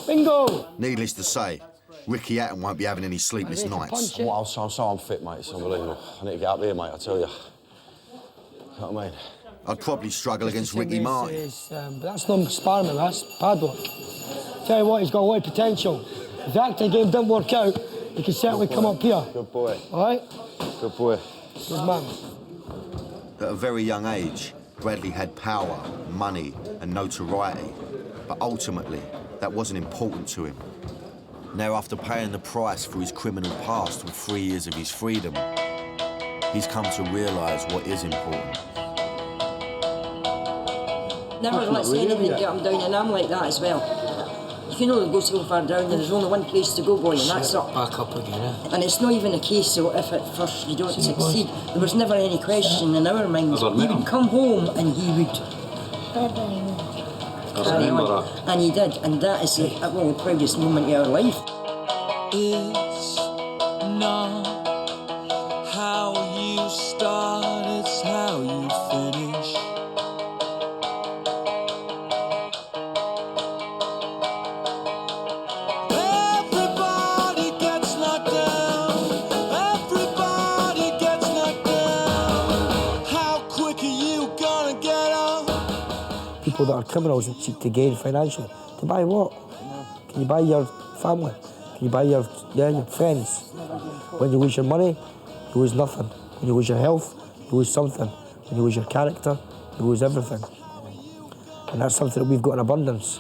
bingo. Needless to say, Ricky Hatton won't be having any sleepless nights. I'm so unfit, mate, it's unbelievable. I need to get up here, mate, I tell you. You know what I mean? I'd probably struggle against Ricky Martin. But that's not sparring, that's pad work. Tell you what, he's got a lot of potential. If the acting game didn't work out, he can certainly come up here. Good boy. All right? Good boy. Good man. At a very young age, Bradley had power, money and notoriety. But ultimately, that wasn't important to him. Now, after paying the price for his criminal past with 3 years of his freedom, he's come to realise what is important. Never lets anything get him down, and I'm like that as well. You can only go so far down, and there's only one place to go, boy, and that's up. Back up again, eh? And it's not even a case of if at first you don't succeed. There was never any question in our minds. He would come home and he would carry on. And he did, and that is the proudest moment of our life. It's not how you start, it's how you finish. Everybody gets knocked down. Everybody gets knocked down. How quick are you gonna get up? People that are criminals and seek to gain financially. To buy what? Can you buy your family? Can you buy your friends? When you lose your money, you lose nothing. When you lose your health, you lose something. When you lose your character, you lose everything. And that's something that we've got in abundance.